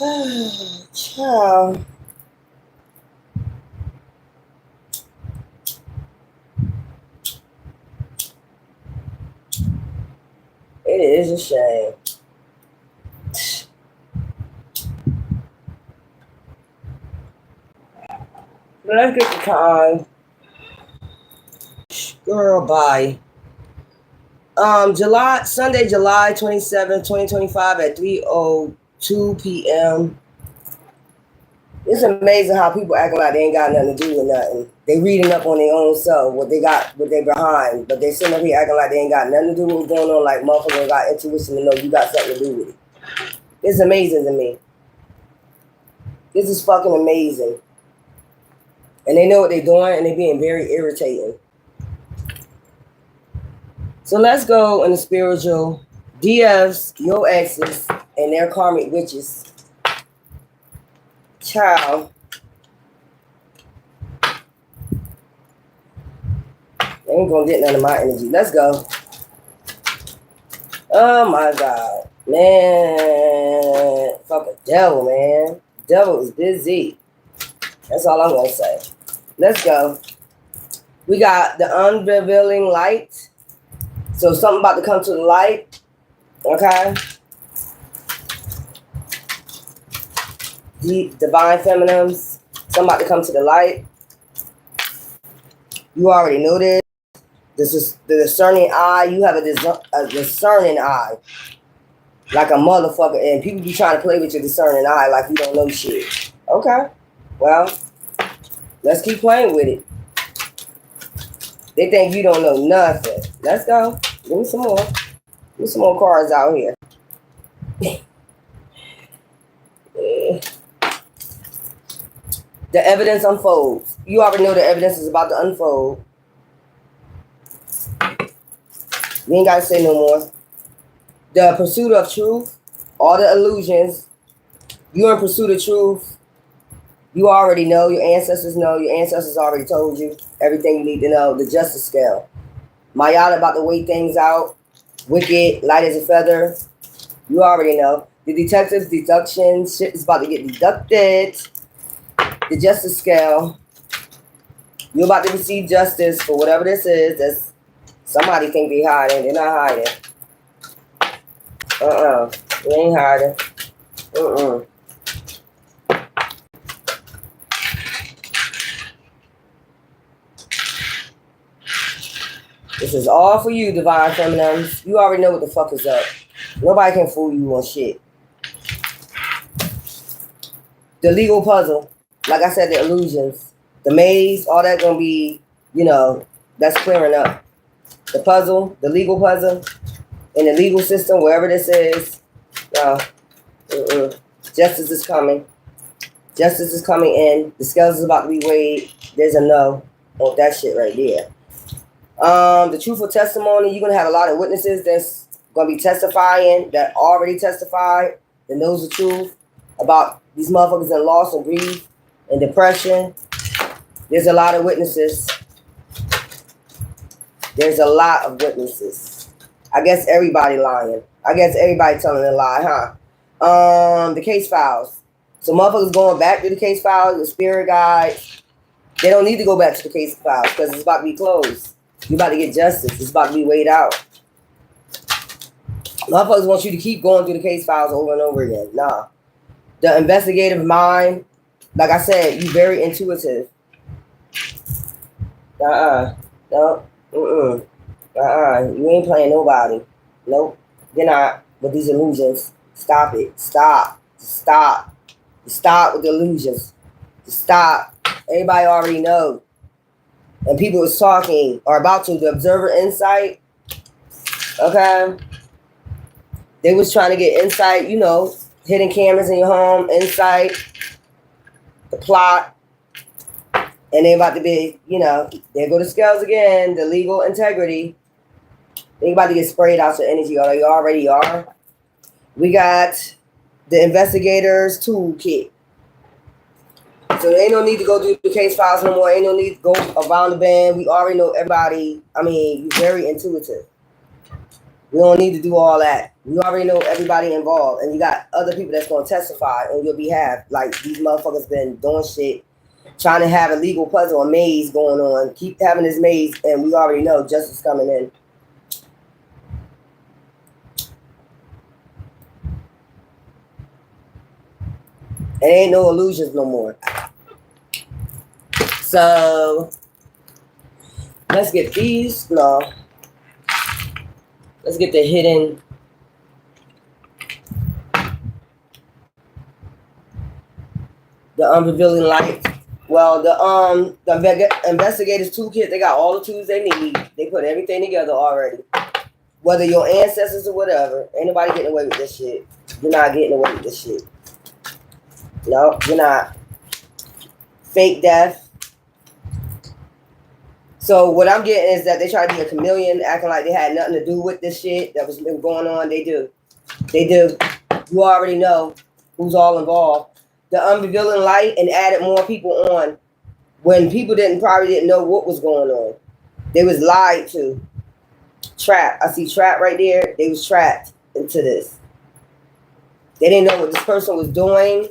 Child. It is a shame. Let's get the time. Girl, bye. Sunday, July 27th, 2025 at 3:02 p.m. It's amazing how people acting like they ain't got nothing to do with nothing. They reading up on their own self, what they got, what they behind, but they sitting up here acting like they ain't got nothing to do with what's going on, like motherfuckers got intuition to know you got something to do with it. It's amazing to me. This is fucking amazing. And they know what they're doing, and they're being very irritating. So let's go in the spiritual DFs, your exes, and their karmic witches. Child. They ain't gonna get none of my energy. Let's go. Oh my God. Man. Fucking devil, man. Devil is busy. That's all I'm gonna say. Let's go. We got the unrevealing light. So something about to come to the light. Okay. The divine feminines. Something about to come to the light. You already know this. This is the discerning eye. You have a discerning eye. Like a motherfucker. And people be trying to play with your discerning eye like you don't know shit. Okay. Well, let's keep playing with it. They think you don't know nothing. Let's go. Give me some more. Give me some more cards out here. The evidence unfolds. You already know the evidence is about to unfold. You ain't got to say no more. The pursuit of truth, all the illusions. You're in pursuit of truth. You already know. Your ancestors know. Your ancestors already told you everything you need to know. The justice scale. Mayada about to weigh things out. Wicked, light as a feather. You already know. The detective's deduction. Shit is about to get deducted. The justice scale. You're about to receive justice for whatever this is. That's somebody think they hiding. They're not hiding. You ain't hiding. This is all for you, divine feminines. You already know what the fuck is up. Nobody can fool you on shit. The legal puzzle. Like I said, the illusions. The maze, all that gonna be, that's clearing up. The puzzle, the legal puzzle, in the legal system, wherever this is, justice is coming. Justice is coming in. The scales is about to be weighed. There's a no on that shit right there. The truthful testimony, you're going to have a lot of witnesses that's going to be testifying, that already testified, that knows the truth about these motherfuckers in loss and grief and depression. There's a lot of witnesses. There's a lot of witnesses. I guess everybody lying. I guess everybody telling a lie, huh? The case files. So motherfuckers going back to the case files, the spirit guides. They don't need to go back to the case files because it's about to be closed. You're about to get justice. It's about to be weighed out. Motherfuckers want you to keep going through the case files over and over again. Nah. The investigative mind, like I said, you very intuitive. No. You ain't playing nobody. Nope. You're not with these illusions. Stop it. Stop with the illusions. Stop. Everybody already knows. And people is talking or about to. The observer insight. Okay. They was trying to get insight, hidden cameras in your home, insight, the plot. And they about to be, there go the scales again, the legal integrity. They about to get sprayed out your energy, or you already are. We got the investigators toolkit. So there ain't no need to go through the case files no more. Ain't no need to go around the bend. We already know everybody. I mean, you're very intuitive. We don't need to do all that. We already know everybody involved, and you got other people that's gonna testify on your behalf. Like these motherfuckers been doing shit, trying to have a legal puzzle, a maze going on. Keep having this maze, and we already know justice coming in. It ain't no illusions no more. So let's get these. No. Let's get the hidden. The unrevealing light. Well, the investigators toolkit, they got all the tools they need. They put everything together already. Whether your ancestors or whatever, ain't nobody getting away with this shit. You're not getting away with this shit. No, you're not. Fake death. So what I'm getting is that they try to be a chameleon, acting like they had nothing to do with this shit that was been going on. They do. They do. You already know who's all involved. The unrevealing light and added more people on when people probably didn't know what was going on. They was lied to. Trapped. I see trap right there. They was trapped into this. They didn't know what this person was doing.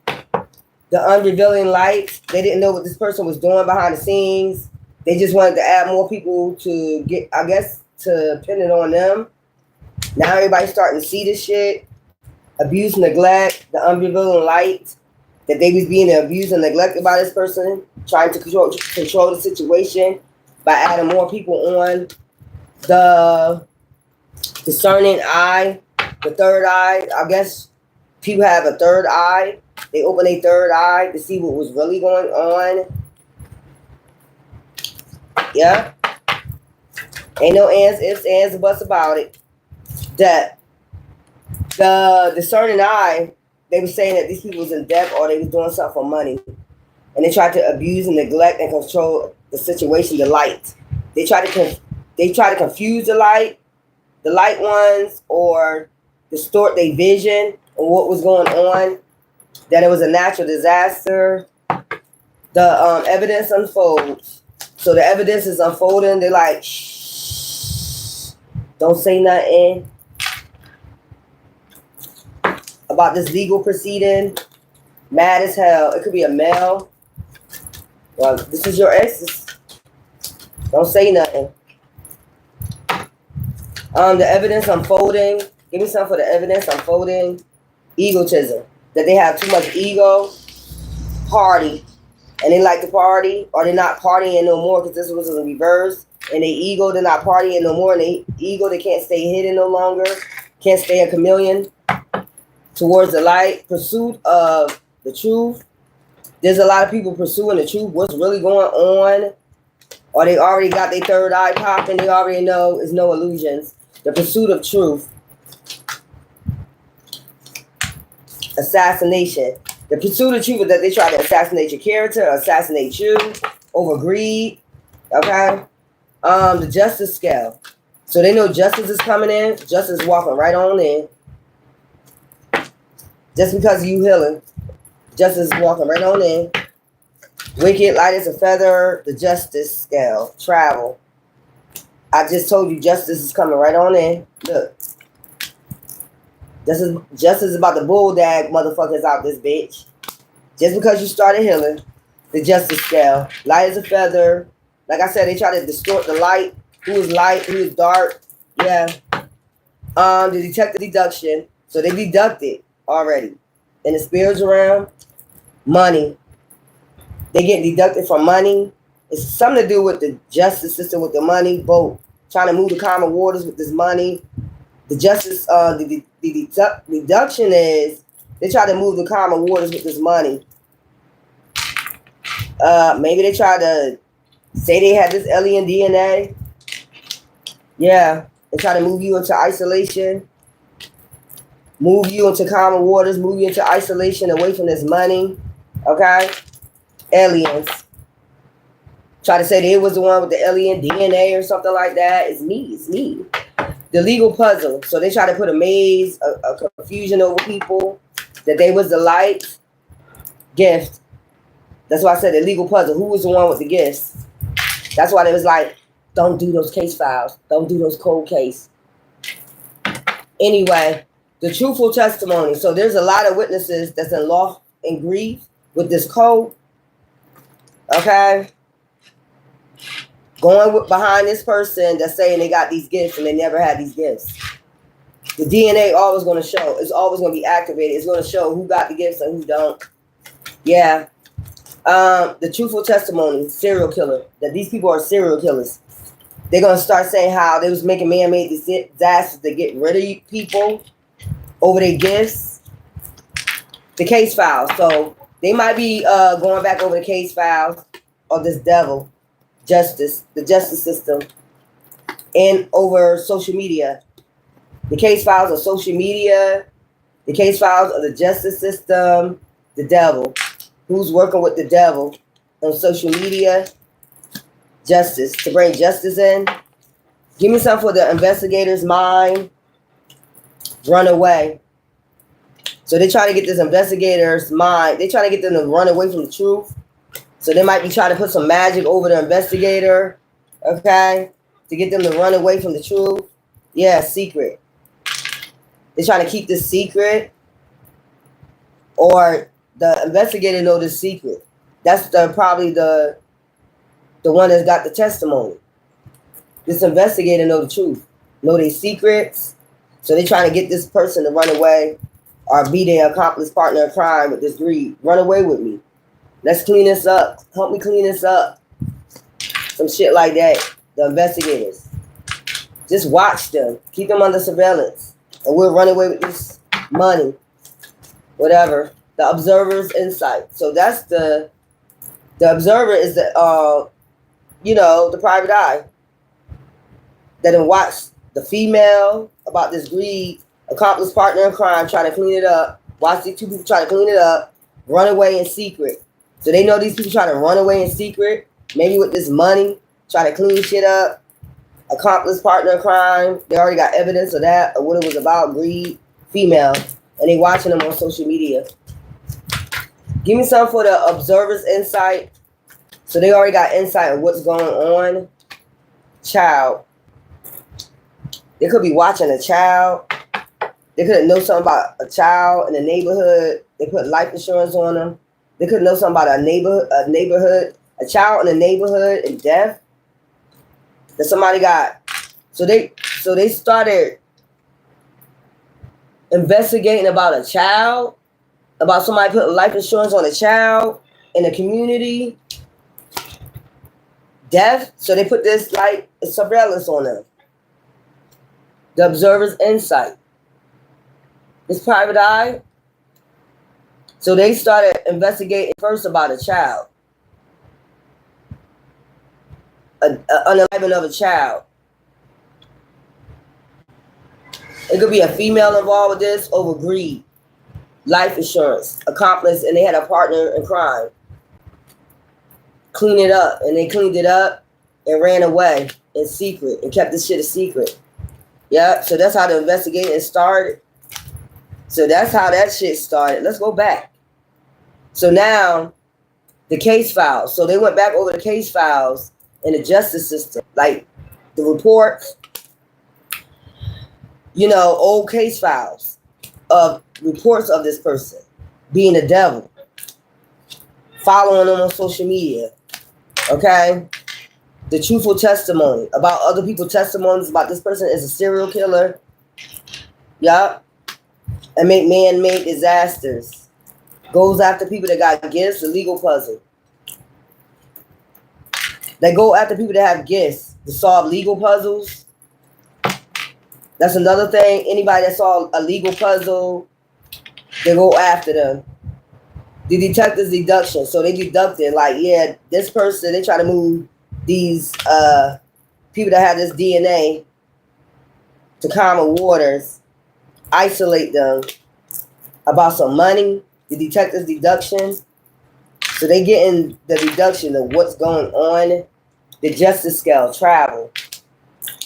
The unrevealing light, they didn't know what this person was doing behind the scenes. They just wanted to add more people to get, I guess, to pin it on them. Now everybody's starting to see this shit. Abuse, neglect, the unrevealing light, that they was being abused and neglected by this person, trying to control the situation by adding more people on. The discerning eye, the third eye, I guess people have a third eye. They open a third eye to see what was really going on. Yeah. Ain't no ands, ifs, ands, or buts about it. That the discerning eye, they were saying that these people was in debt or they was doing something for money. And they tried to abuse and neglect and control the situation, the light. They try to confuse the light ones, or distort their vision of what was going on, that it was a natural disaster. The evidence unfolds. So the evidence is unfolding. They're like, shh, don't say nothing about this legal proceeding. Mad as hell. It could be a male. Well, this is your exes. Don't say nothing. The evidence unfolding. Give me some for the evidence unfolding. Egotism. That they have too much ego. Party. And they like to party. Or they're not partying no more because this was in reverse. And they ego, they're not partying no more. And they ego, they can't stay hidden no longer. Can't stay a chameleon. Towards the light. Pursuit of the truth. There's a lot of people pursuing the truth. What's really going on? Or they already got their third eye popping. They already know it's no illusions. The pursuit of truth. Assassination. The pursuit of truth is that they try to assassinate your character, assassinate you over greed. Okay? The justice scale. So they know justice is coming in. Justice is walking right on in. Just because of you healing. Justice is walking right on in. Wicked, light as a feather. The justice scale. Travel. I just told you justice is coming right on in. Look. Justice is about the bulldag motherfuckers out this bitch. Just because you started healing. The justice scale. Light as a feather. Like I said, they try to distort the light. Who is light? Who is dark? Yeah. The detective deduction. So they deducted already. In the spiritual realm. Money. They get deducted from money. It's something to do with the justice system, with the money, both. Trying to move the common waters with this money. The justice, the deduction is they try to move the common waters with this money. Maybe they try to say they had this alien DNA. Yeah. They try to move you into isolation. Move you into common waters. Move you into isolation away from this money. Okay? Aliens. Try to say they was the one with the alien DNA or something like that. It's me. It's me. The legal puzzle. So they try to put a maze, a confusion over people. That they was the light gift. That's why I said the legal puzzle. Who was the one with the gifts? That's why they was like, don't do those case files. Don't do those cold case. Anyway, the truthful testimony. So there's a lot of witnesses that's in loss and grief with this code. Okay? Going behind this person that's saying they got these gifts and they never had these gifts. The DNA always going to show. It's always going to be activated. It's going to show who got the gifts and who don't. Yeah. The truthful testimony, serial killer. That these people are serial killers. They're going to start saying how they was making man-made disasters to get rid of people over their gifts. The case files. So they might be going back over the case files of this devil, justice, the justice system, and over social media. The case files of social media, the case files of the justice system, the devil. Who's working with the devil on social media? Justice, to bring justice in. Give me something for the investigator's mind. Run away. So they try to get this investigator's mind. They try to get them to run away from the truth. So they might be trying to put some magic over the investigator. Okay? To get them to run away from the truth. Yeah, secret. They're trying to keep this secret. Or the investigator know this secret. That's probably the one that's got the testimony. This investigator know the truth. Know their secrets. So they're trying to get this person to run away or be their accomplice partner in crime with this greed. Run away with me. Let's clean this up. Help me clean this up. Some shit like that. The investigators. Just watch them. Keep them under surveillance. And we'll run away with this money. Whatever. The observer's insight. So that's the observer is the the private eye. That then watch the female about this greed, accomplice partner in crime, trying to clean it up. Watch these two people try to clean it up, run away in secret. So they know these people trying to run away in secret, maybe with this money, try to clean shit up. Accomplice partner in crime, they already got evidence of that, of what it was about, greed, female, and they watching them on social media. Give me something for the observer's insight. So they already got insight of what's going on. Child. They could be watching a child. They could know something about a child in the neighborhood. They put life insurance on them. They could know something about a neighborhood, a child in the neighborhood in death that somebody got. So they started investigating about a child, about somebody putting life insurance on a child in the community. Death. So they put this like surveillance on them. The observer's insight. This private eye. So they started investigating first about a child. Unaliving of a child. It could be a female involved with this over greed. Life insurance. Accomplice, and they had a partner in crime. Clean it up. And they cleaned it up and ran away in secret and kept this shit a secret. Yeah, so that's how the investigation started. So that's how that shit started. Let's go back. So now, the case files. So they went back over the case files in the justice system. Like, the reports. Old case files of reports of this person being the devil. Following them on social media. Okay? The truthful testimony about other people's testimonies about this person is a serial killer. Yup. And make man-made disasters. Goes after people that got gifts, the legal puzzle. They go after people that have gifts to solve legal puzzles. That's another thing. Anybody that solved a legal puzzle, they go after them. The detective's deduction. So they deducted, like, yeah, this person, they try to move these people that have this DNA to calmer waters, isolate them about some money, the detective's deduction. So they getting the deduction of what's going on, the justice scale, travel.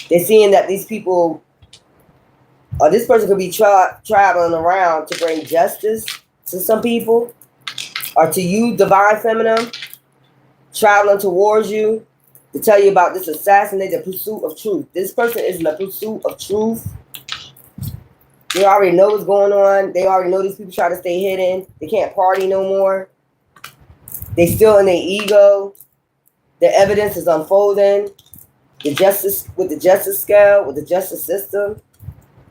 They're seeing that these people, or this person could be traveling around to bring justice to some people, or to you, divine feminine, traveling towards you, to tell you about this assassinate, the pursuit of truth. This person is in the pursuit of truth. They already know what's going on. They already know these people try to stay hidden. They can't party no more. They still in their ego. The evidence is unfolding. The justice with the justice scale, with the justice system.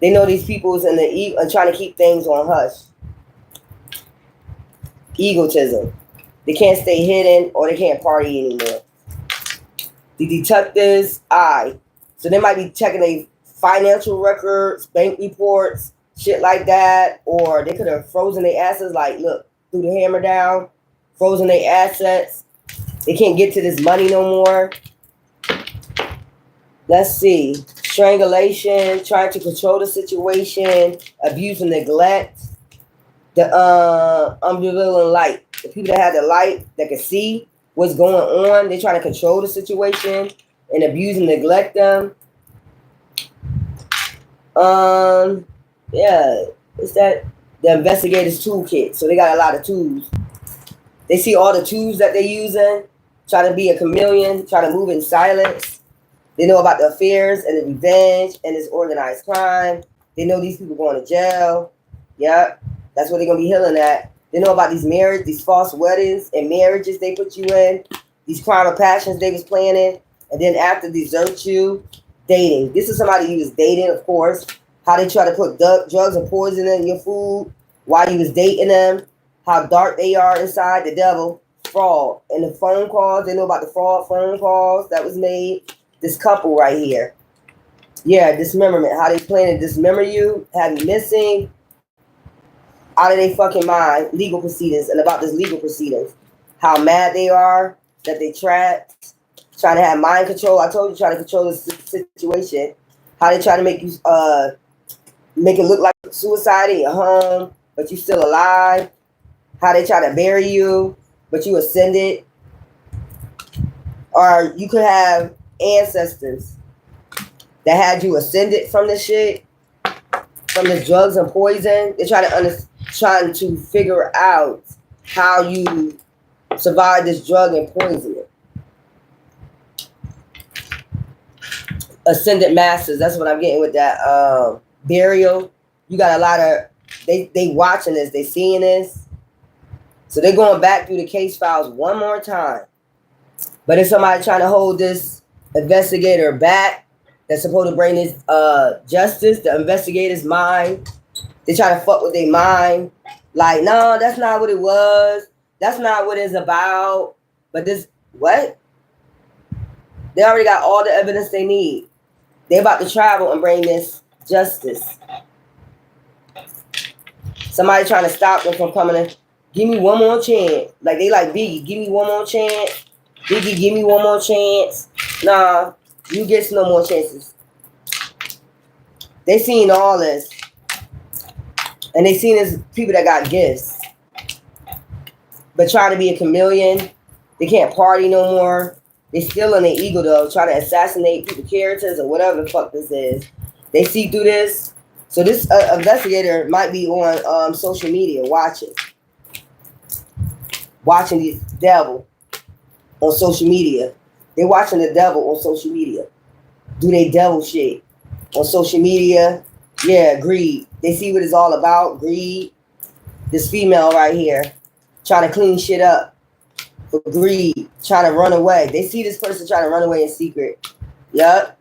They know these people is in the ego and trying to keep things on hush. Egotism. They can't stay hidden or they can't party anymore. The detectives, so they might be checking their financial records, bank reports, shit like that, or they could have frozen their assets, like, look, threw the hammer down, frozen their assets. They can't get to this money no more. Let's see. Strangulation, trying to control the situation, abuse and neglect, the unrevealing light. The people that have the light that can see what's going on, they're trying to control the situation and abuse and neglect them. Yeah, it's that the investigators toolkit. So they got a lot of tools. They see all the tools that they're using, trying to be a chameleon, trying to move in silence. They know about the affairs and the revenge and this organized crime. They know these people going to jail. Yep, that's what they're going to be healing at. They know about these marriages, these false weddings and marriages they put you in, these crime of passions they was planning, and then after desert you, dating. This is somebody you was dating, of course. How they try to put drugs and poison in your food while you was dating them. How dark they are inside, the devil, fraud. And the phone calls, they know about the fraud phone calls that was made. This couple right here. Yeah, dismemberment. How they plan to dismember you, have you missing, out of their fucking mind, legal proceedings, and about this legal proceedings. How mad they are that they trapped, trying to have mind control. I told you, trying to control the situation. How they try to make you, make it look like suicide in your home, but you still alive. How they try to bury you, but you ascended. Or you could have ancestors that had you ascended from the shit, from the drugs and poison. They're trying to figure out how you survive this drug and poison. Ascended masters. That's what I'm getting with that burial. You got a lot of they watching this. They seeing this. So they're going back through the case files one more time. But it's somebody trying to hold this investigator back that's supposed to bring this justice, the investigator's mind. They try to fuck with their mind. Like, no, that's not what it was. That's not what it's about. But this, what? They already got all the evidence they need. They're about to travel and bring this justice. Somebody trying to stop them from coming in. Give me one more chance. Like they like Biggie, give me one more chance. Biggie, give me one more chance. Nah, you get no more chances. They seen all this. And they seen this people that got gifts. But trying to be a chameleon. They can't party no more. They still in their ego though, trying to assassinate people's characters or whatever the fuck this is. They see through this. So this investigator might be on social media watching the devil on social media. They're watching the devil on social media. Do they devil shit on social media? Yeah, greed. They see what it's all about, greed. This female right here trying to clean shit up for greed, trying to run away. They see this person trying to run away in secret. Yup.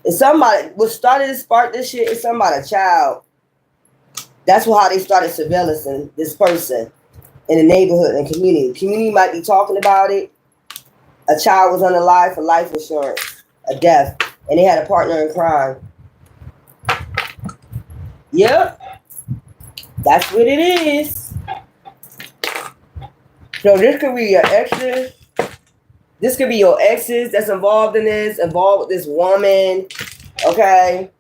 And somebody, what started to spark this shit is somebody, a child. That's how they started surveillancing this person in the neighborhood and community. Community might be talking about it. A child was unalive for life insurance, a death, and they had a partner in crime. Yep. That's what it is. So this could be your exes. This could be your exes that's involved in this, involved with this woman, okay?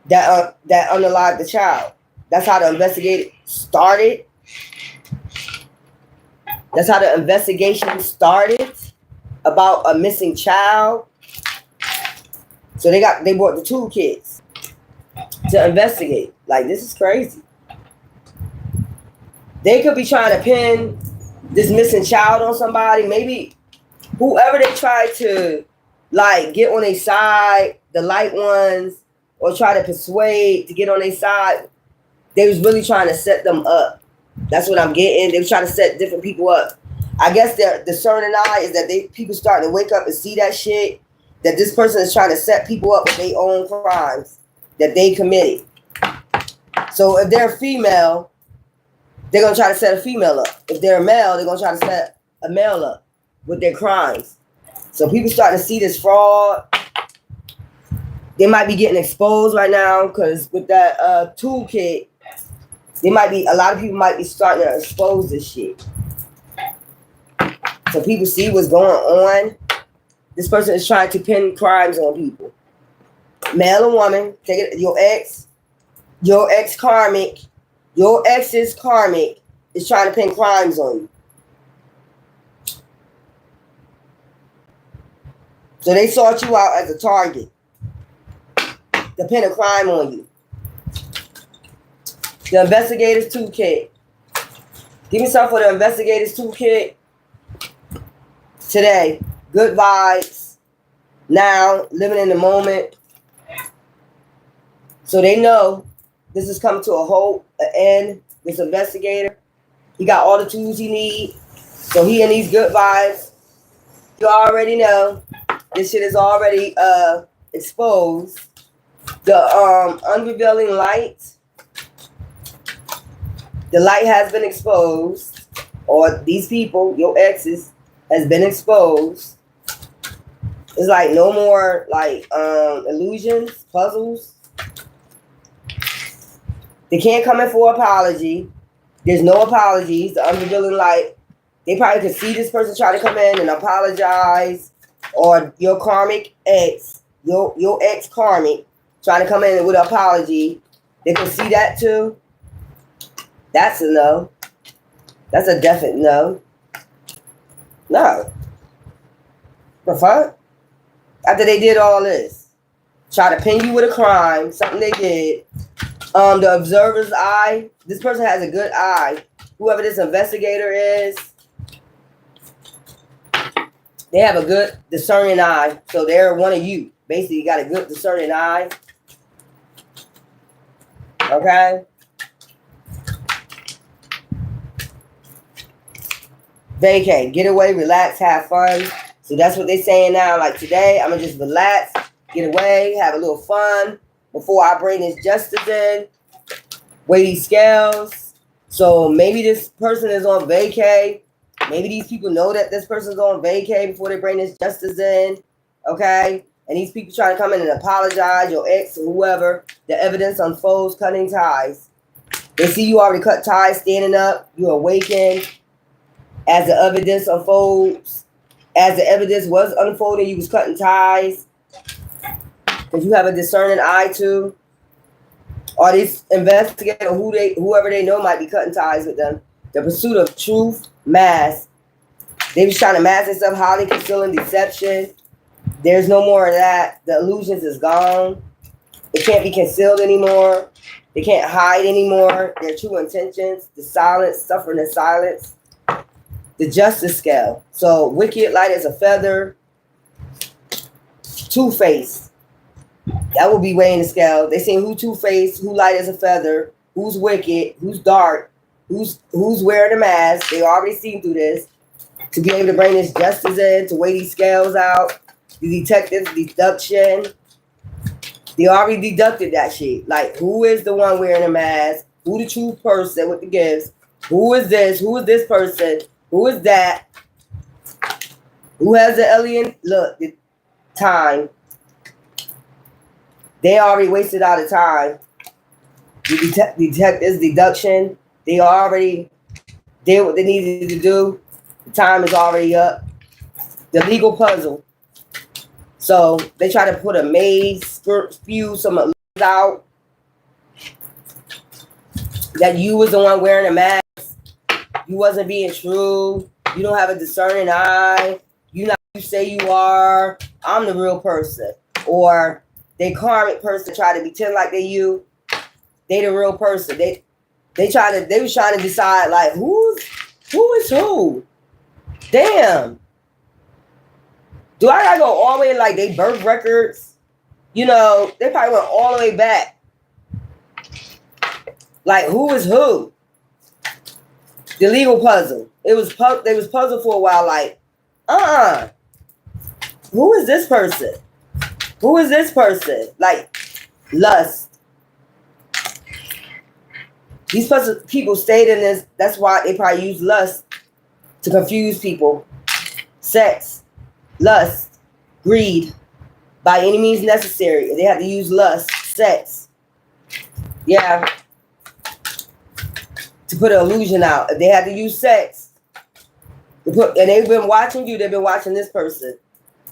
That unalived the child. That's how the investigation started. That's how the investigation started about a missing child. So they brought the toolkits to investigate. Like, this is crazy. They could be trying to pin this missing child on somebody. Maybe whoever they try to like get on their side, the light ones, or try to persuade to get on their side, they was really trying to set them up. That's what I'm getting. They were trying to set different people up. I guess their discerning eye is that people starting to wake up and see that shit, that this person is trying to set people up with their own crimes that they committed. So if they're a female, they're going to try to set a female up. If they're a male, they're going to try to set a male up with their crimes. So people starting to see this fraud. They might be getting exposed right now because with that toolkit, a lot of people might be starting to expose this shit. So people see what's going on. This person is trying to pin crimes on people. Male or woman, take it, your ex karmic, your ex's karmic is trying to pin crimes on you. So they sought you out as a target to pin a crime on you. The investigators toolkit. Give me something for the investigators toolkit today. Good vibes. Now, living in the moment. So they know this is coming to a halt, an end. This investigator, he got all the tools he need. So he in these good vibes. You already know this shit is already exposed. The unrevealing light. The light has been exposed, or these people, your exes, has been exposed. It's like no more like illusions, puzzles. They can't come in for apology. There's no apologies. The unrevealing light. They probably could see this person try to come in and apologize, or your karmic ex, your ex karmic, trying to come in with an apology. They can see that too. That's a no. That's a definite no. No. The fuck? After they did all this, try to pin you with a crime, something they did. The observer's eye. This person has a good eye. Whoever this investigator is, they have a good discerning eye. So they're one of you. Basically, you got a good discerning eye. Okay? Vacate. Get away, relax, have fun. So that's what they're saying now. Like today, I'm going to just relax, get away, have a little fun before I bring this justice in. Weigh these scales. So maybe this person is on vacay. Maybe these people know that this person's on vacay before they bring this justice in. Okay? And these people trying to come in and apologize, your ex or whoever. The evidence unfolds, cutting ties. They see you already cut ties, standing up. You awaken. As the evidence unfolds, as the evidence was unfolding, you was cutting ties. Because you have a discerning eye too. Or these investigators, whoever they know might be cutting ties with them. The pursuit of truth, mask. They was trying to mask themselves, how they concealing deception. There's no more of that. The illusions is gone. It can't be concealed anymore. They can't hide anymore. Their true intentions, the silence, suffering in silence. The justice scale. So wicked, light as a feather. Two-faced. That will be weighing the scale. They saying who two-faced, who light as a feather, who's wicked, who's dark, who's wearing a mask. They already seen through this. To be able to bring this justice in, to weigh these scales out. The detectives, deduction. They already deducted that shit. Like, who is the one wearing a mask? Who the true person with the gifts? Who is this? Who is this person? Who is that? Who has the alien? Look, the time. They already wasted all the time. The detectives, deduction. They already did what they needed to do. The time is already up. The legal puzzle. So they try to put a maze, spew some out. That you was the one wearing a mask. You wasn't being true. You don't have a discerning eye. You not who you say you are. I'm the real person. Or they karmic person try to pretend like they you. They the real person. They was trying to decide like who is who. Damn. Do I gotta go all the way like they birth records? You know, they probably went all the way back. Like, who is who? The legal puzzle. They was puzzled for a while. Like, who is this person? Who is this person? Like, lust. These people stayed in this. That's why they probably use lust to confuse people. Sex, lust, greed, by any means necessary. They have to use lust, sex. Yeah. To put an illusion out. If they had to use sex, and they've been watching you, they've been watching this person.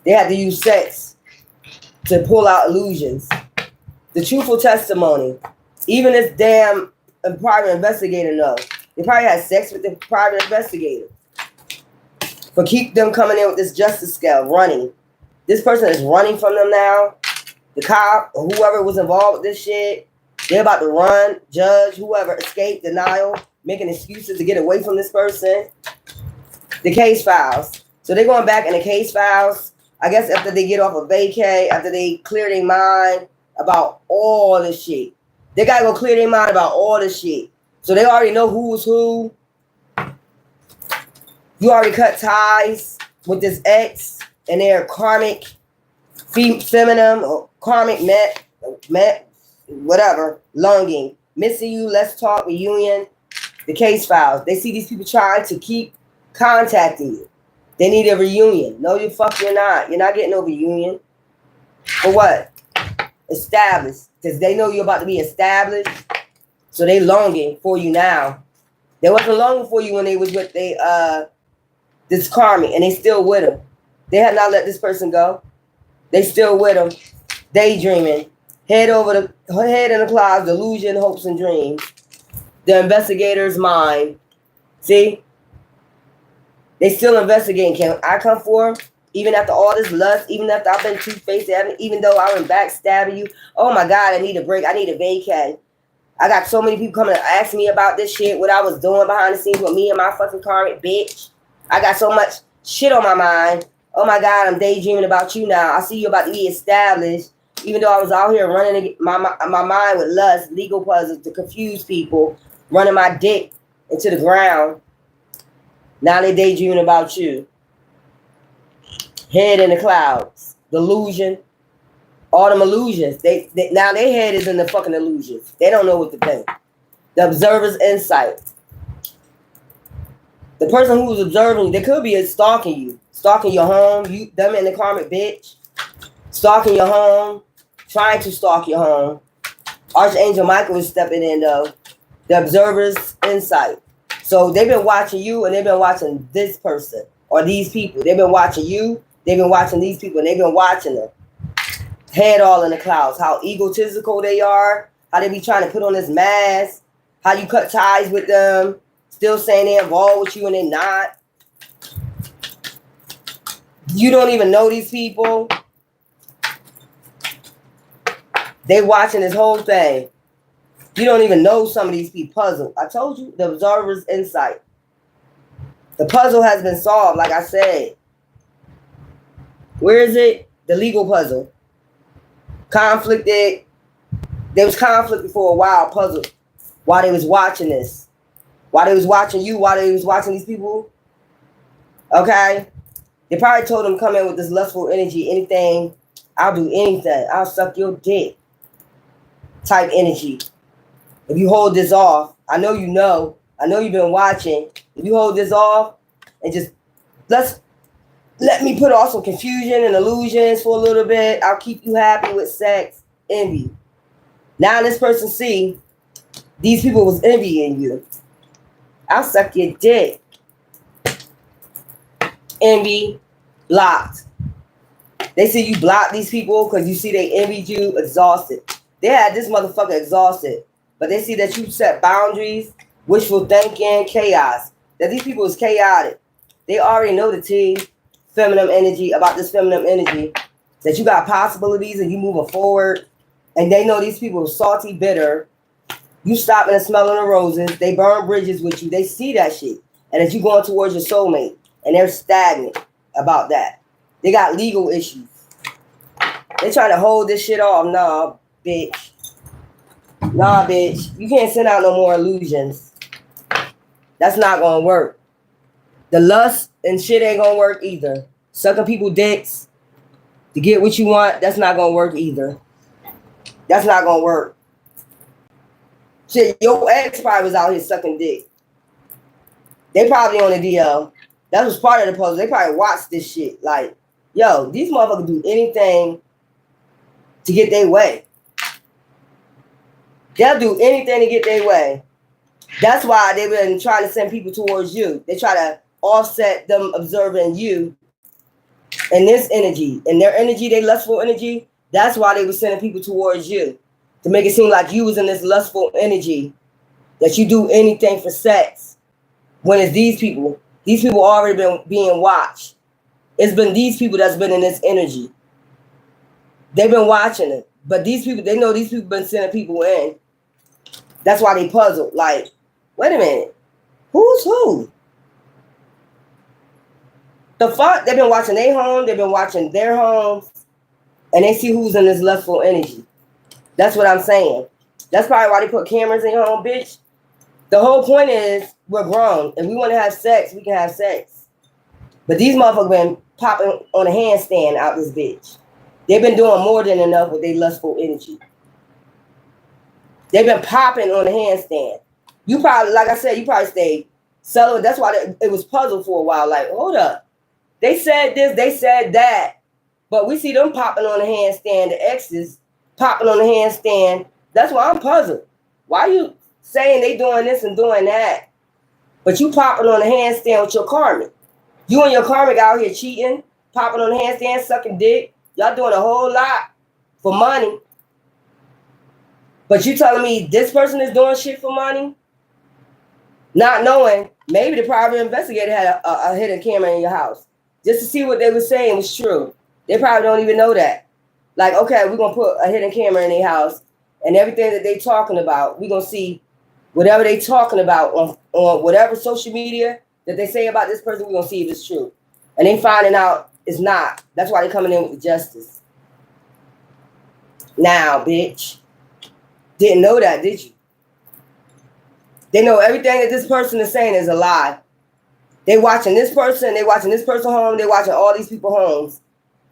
They had to use sex to pull out illusions. The truthful testimony. Even this damn private investigator knows. They probably had sex with the private investigator. But keep them coming in with this justice scale, running. This person is running from them now. The cop or whoever was involved with this shit, they're about to run, judge, whoever, escape, denial, making excuses to get away from this person. The case files. So they're going back in the case files, I guess after they get off of vacay, after they clear their mind about all this shit. They got to go clear their mind about all this shit. So they already know who's who. You already cut ties with this ex and their karmic feminine or karmic met, whatever, longing, missing you, let's talk, reunion, the case files. They see these people trying to keep contacting you. They need a reunion. No, you fuck, you're not. You're not getting no reunion. For what? Established. Because they know you're about to be established. So they longing for you now. They wasn't longing for you when they was with this Karmic, and they still with him. They had not let this person go. They still with him. Daydreaming. Head in the clouds, delusion, hopes, and dreams. The investigator's mind. See? They still investigating. Can I come for him? Even after all this lust, even after I've been two-faced, even though I went backstabbing you. Oh my God, I need a break. I need a vacay. I got so many people coming to ask me about this shit, what I was doing behind the scenes with me and my fucking karmic bitch. I got so much shit on my mind. Oh my God, I'm daydreaming about you now. I see you about to be established. Even though I was out here running my mind with lust, legal puzzles to confuse people, running my dick into the ground. Now they daydreaming about you. Head in the clouds. Delusion. All them illusions. They now their head is in the fucking illusions. They don't know what to think. The observer's insight. The person who's observing, they could be stalking you. Stalking your home. Them and the karmic bitch. Stalking your home. Trying to stalk your home. Archangel Michael is stepping in though. The observer's insight. So they've been watching you and they've been watching this person or these people. They've been watching you. They've been watching these people and they've been watching them. Head all in the clouds. How egotistical they are. How they be trying to put on this mask. How you cut ties with them. Still saying they're involved with you and they're not. You don't even know these people. They watching this whole thing. You don't even know some of these people. Puzzle. I told you, the observer's insight. The puzzle has been solved, like I said. Where is it? The legal puzzle. Conflicted. There was conflict for a while, puzzle. While they was watching this. While they was watching you, while they was watching these people. Okay? They probably told them come in with this lustful energy. Anything. I'll do anything. I'll suck your dick. Type energy. If you hold this off, I know you know. I know you've been watching. If you hold this off and just let me put off some confusion and illusions for a little bit. I'll keep you happy with sex, envy. Now this person see these people was envying you. I'll suck your dick. Envy, blocked. They see you block these people because you see they envied you, exhausted. They had this motherfucker exhausted. But they see that you set boundaries, wishful thinking, chaos. That these people is chaotic. They already know the tea, feminine energy, about this feminine energy. That you got possibilities and you moving forward. And they know these people are salty, bitter. You stopping and smelling the roses. They burn bridges with you. They see that shit. And that you going towards your soulmate. And they're stagnant about that. They got legal issues. They trying to hold this shit off. Nah, bitch. Nah, bitch. You can't send out no more illusions. That's not gonna work. The lust and shit ain't gonna work either. Sucking people dicks to get what you want, that's not gonna work either. That's not gonna work. Shit, your ex probably was out here sucking dick. They probably on the DL. That was part of the puzzle. They probably watched this shit. Like, yo, these motherfuckers do anything to get their way. They'll do anything to get their way. That's why they've been trying to send people towards you. They try to offset them observing you and this energy. And their energy, their lustful energy, that's why they were sending people towards you. To make it seem like you was in this lustful energy. That you do anything for sex. When it's these people. These people already been being watched. It's been these people that's been in this energy. They've been watching it. But these people, they know these people been sending people in. That's why they puzzled. Like, wait a minute. Who's who? The fuck? They've been watching their home. They've been watching their homes. And they see who's in this lustful energy. That's what I'm saying. That's probably why they put cameras in your home, bitch. The whole point is we're grown. If we want to have sex, we can have sex. But these motherfuckers been popping on a handstand out this bitch. They've been doing more than enough with their lustful energy. They've been popping on the handstand. You probably, like I said, you probably stayed celibate. That's why it was puzzled for a while. Like, hold up. They said this, they said that. But we see them popping on the handstand, the exes popping on the handstand. That's why I'm puzzled. Why you saying they doing this and doing that, but you popping on the handstand with your karmic? You and your karmic out here cheating, popping on the handstand, sucking dick. Y'all doing a whole lot for money. But you telling me this person is doing shit for money? Not knowing, maybe the private investigator had a hidden camera in your house just to see what they were saying was true. They probably don't even know that. Like, okay, we're going to put a hidden camera in their house and everything that they talking about, we're going to see whatever they talking about on whatever social media that they say about this person, we're going to see if it's true. And they finding out it's not. That's why they coming in with the justice. Now, bitch. Didn't know that, did you? They know everything that this person is saying is a lie. They watching this person, they watching this person home, they watching all these people homes.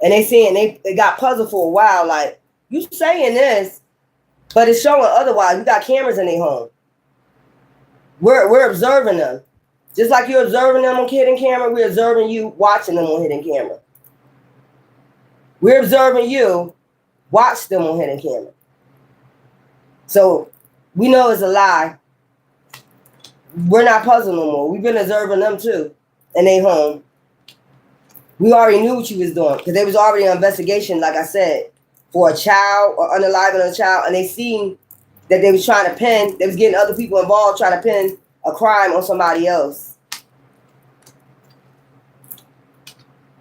And they seeing, they got puzzled for a while, like, you saying this, but it's showing otherwise. We got cameras in their home. We're observing them. Just like you're observing them on hidden camera, we're observing you watching them on hidden camera. We're observing you watch them on hidden camera. So we know it's a lie. We're not puzzled no more. We've been observing them too in their home. We already knew what you was doing because they was already on investigation, like I said, for a child or unaliving a child, and they seen that they was trying to pin, they was getting other people involved trying to pin a crime on somebody else.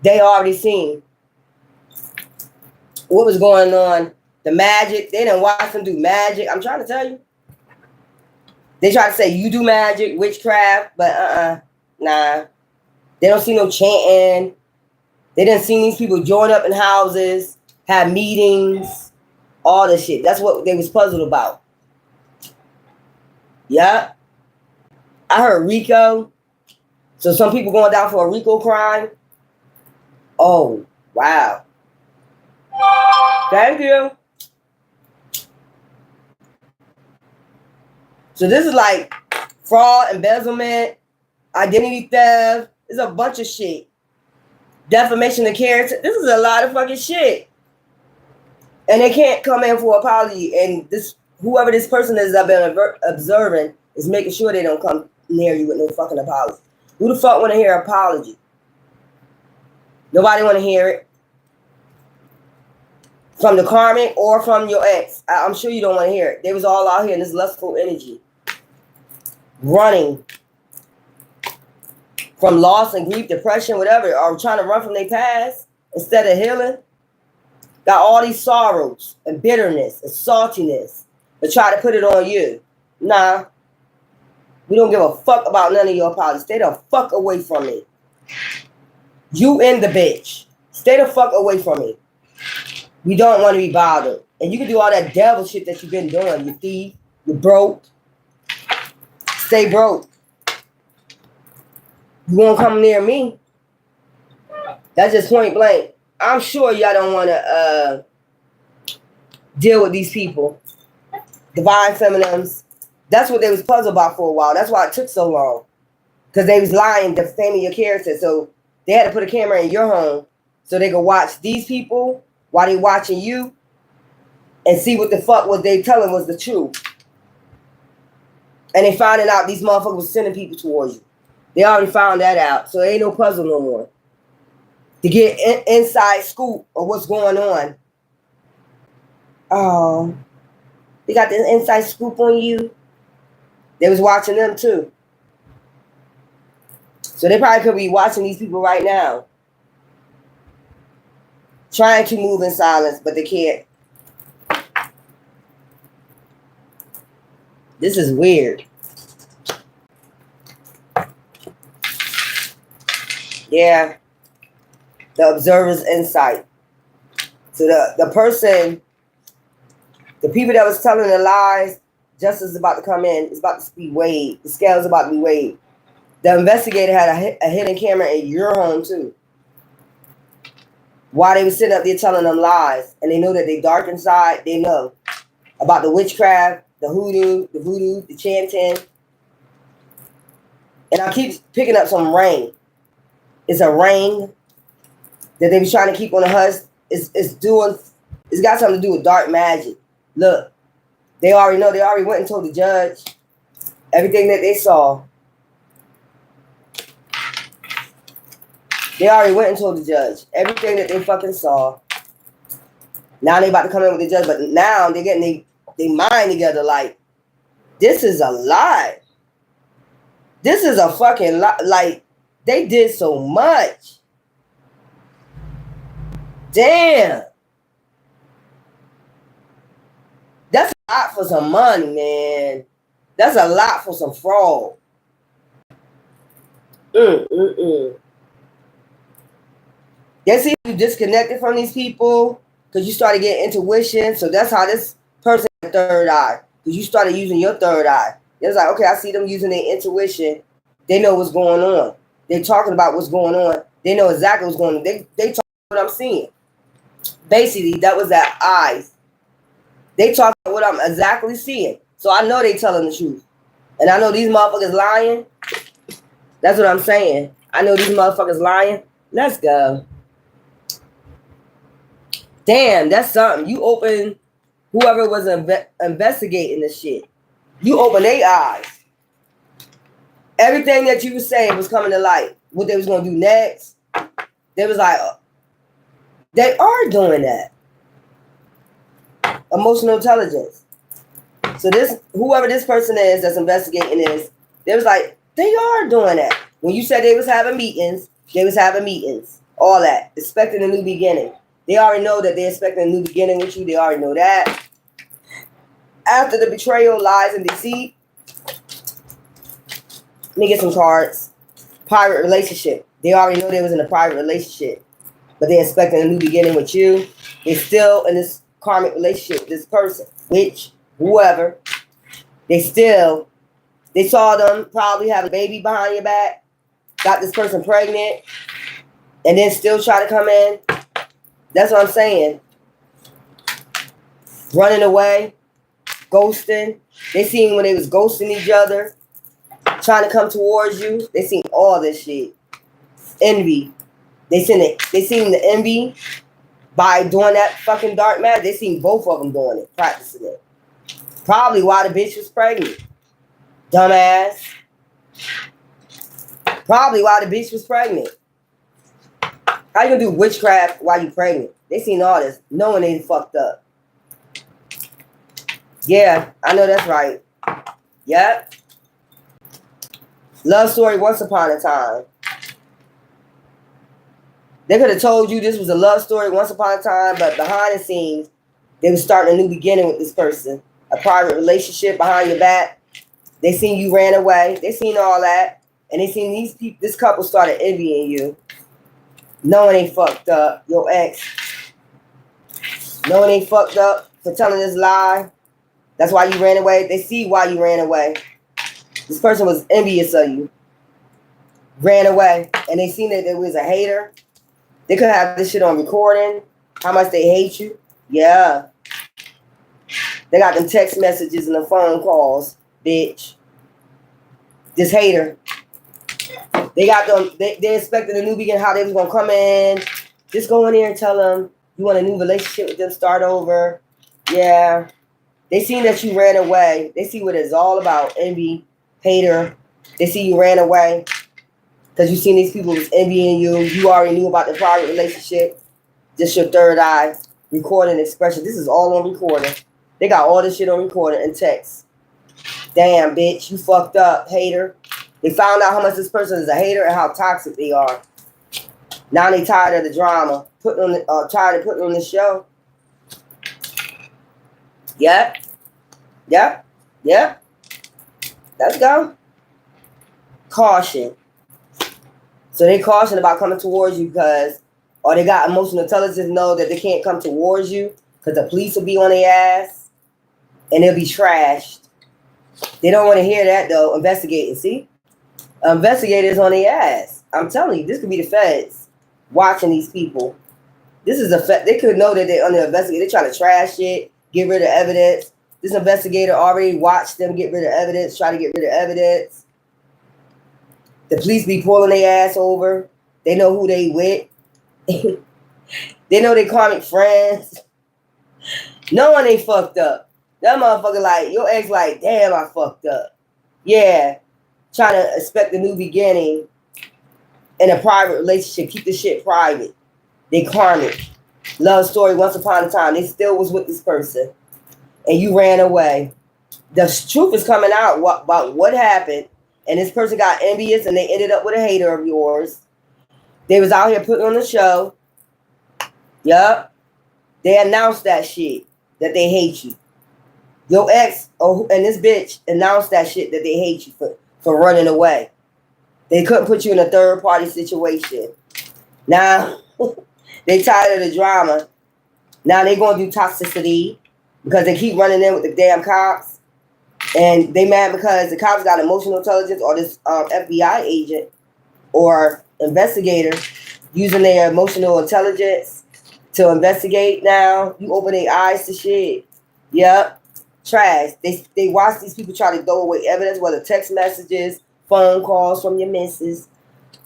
They already seen what was going on. The magic, they didn't watch them do magic. I'm trying to tell you. They try to say you do magic, witchcraft, but nah. They don't see no chanting. They didn't see these people join up in houses, have meetings, all this shit. That's what they was puzzled about. Yeah. I heard RICO. So some people going down for a RICO crime. Oh, wow. Thank you. So this is like fraud, embezzlement, identity theft. There's a bunch of shit. Defamation of character. This is a lot of fucking shit. And they can't come in for apology. And this, whoever this person is I've been observing is making sure they don't come near you with no fucking apology. Who the fuck want to hear an apology? Nobody want to hear it. From the karmic or from your ex. I'm sure you don't want to hear it. They was all out here in this lustful energy. Running from loss and grief, depression, whatever, or trying to run from their past instead of healing. Got all these sorrows and bitterness and saltiness, but try to put it on you. Nah. We don't give a fuck about none of your apologies. Stay the fuck away from me. You and the bitch. Stay the fuck away from me. We don't want to be bothered. And you can do all that devil shit that you've been doing. You thief. You broke. Stay broke. You won't come near me. That's just point blank. I'm sure y'all don't want to deal with these people. Divine feminines. That's what they was puzzled about for a while. That's why it took so long. Because they was lying, defaming your character. So they had to put a camera in your home so they could watch these people while they watching you and see what the fuck what they telling was the truth. And they finding out these motherfuckers was sending people towards you. They already found that out. So there ain't no puzzle no more. To get inside scoop of what's going on. Oh, they got this inside scoop on you. They was watching them too. So they probably could be watching these people right now. Trying to move in silence, but they can't. This is weird. Yeah. The observer's insight. So the person, the people that was telling the lies, justice is about to come in. It's about to be weighed. The scale is about to be weighed. The investigator had a hidden camera in your home too. While they were sitting up there telling them lies, and they know that they dark inside, they know about the witchcraft, the hoodoo, the chanting. And I keep picking up some ring. It's a ring that they was trying to keep on the hush. It's got something to do with dark magic. Look, they already know. They already went and told the judge everything that they saw. They already went and told the judge everything that they fucking saw. Now they about to come in with the judge, but now they're getting their mind together like, this is a lie. This is a fucking lie. Like, they did so much. Damn. That's a lot for some money, man. That's a lot for some fraud. They see you disconnected from these people because you started getting intuition. So that's how this person had third eye. Because you started using your third eye. It's like, okay, I see them using their intuition. They know what's going on. They're talking about what's going on. They know exactly what's going on. They talk about what I'm seeing. Basically, that was that eyes. They talk about what I'm exactly seeing. So I know they telling the truth. And I know these motherfuckers lying. That's what I'm saying. I know these motherfuckers lying. Let's go. Damn, that's something. You open whoever was investigating this shit. You open their eyes. Everything that you were saying was coming to light. What they was going to do next. They was like, they are doing that. Emotional intelligence. So this, whoever this person is that's investigating this, they was like, they are doing that. When you said they was having meetings, they was having meetings. All that. Expecting a new beginning. They already know that they're expecting a new beginning with you. They already know that. After the betrayal, lies, and deceit, let me get some cards. Private relationship. They already know they was in a private relationship. But they're expecting a new beginning with you. They're still in this karmic relationship with this person. Which, whoever. They saw them probably have a baby behind your back. Got this person pregnant. And then still try to come in. That's what I'm saying. Running away. Ghosting. They seen when they was ghosting each other. Trying to come towards you. They seen all this shit. Envy. They seen the envy by doing that fucking dark magic. They seen both of them doing it. Practicing it. Probably while the bitch was pregnant. Dumbass. Probably while the bitch was pregnant. How you gonna do witchcraft while you pregnant? They seen all this, knowing they fucked up. Yeah, I know that's right. Yep. Love story once upon a time. They could have told you this was a love story once upon a time, but behind the scenes, they were starting a new beginning with this person. A private relationship behind your back. They seen you ran away. They seen all that. And they seen these people, this couple started envying you. Knowing they fucked up. Your ex. Knowing they fucked up for telling this lie. That's why you ran away. They see why you ran away. This person was envious of you. Ran away. And they seen that there was a hater. They could have this shit on recording. How much they hate you. Yeah. They got them text messages and the phone calls, bitch. This hater. They got them, they expected a new beginning, how they was going to come in. Just go in there and tell them you want a new relationship with them, start over. Yeah. They seen that you ran away. They see what it's all about. Envy, hater. They see you ran away because you seen these people was envying you. You already knew about the private relationship. Just your third eye. Recording expression. This is all on recording. They got all this shit on recording and text. Damn, bitch. You fucked up, hater. They found out how much this person is a hater and how toxic they are. Now they tired of the drama. Tired of putting on the show. Yep. Yep. Yep. Let's go. Caution. So they caution about coming towards you because, or they got emotional intelligence, know that they can't come towards you because the police will be on their ass and they'll be trashed. They don't want to hear that though. Investigating, see? Investigators on their ass. I'm telling you, this could be the feds watching these people. This is they could know that they're under investigation. They're trying to trash it, get rid of evidence. This investigator already watched them get rid of evidence, try to get rid of evidence. The police be pulling their ass over. They know who they with. They know they karmic friends. No one ain't fucked up. That motherfucker like, your ex like, damn, I fucked up. Yeah. Trying to expect a new beginning in a private relationship. Keep the shit private. They karmic. Love story once upon a time. They still was with this person. And you ran away. The truth is coming out about what happened. And this person got envious and they ended up with a hater of yours. They was out here putting on the show. Yup. They announced that shit. That they hate you. Your ex and this bitch announced that shit that they hate you for running away. They couldn't put you in a third party situation. Now, they tired of the drama. Now they going to do toxicity because they keep running in with the damn cops. And they mad because the cops got emotional intelligence or this FBI agent or investigator using their emotional intelligence to investigate now. You open their eyes to shit. Yep. Trash. They watch these people try to throw away evidence, whether text messages, phone calls from your missus,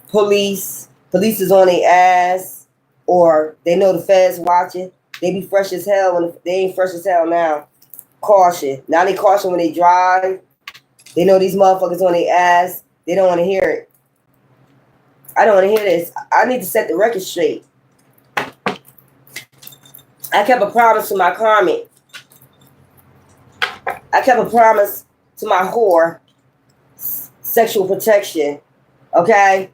police is on their ass, or they know the feds watching. They be fresh as hell when they ain't fresh as hell now. Caution. Now they caution when they drive. They know these motherfuckers on their ass. They don't want to hear it. I don't want to hear this. I need to set the record straight. I kept a promise to my karmic. I kept a promise to my whore. Sexual protection. Okay?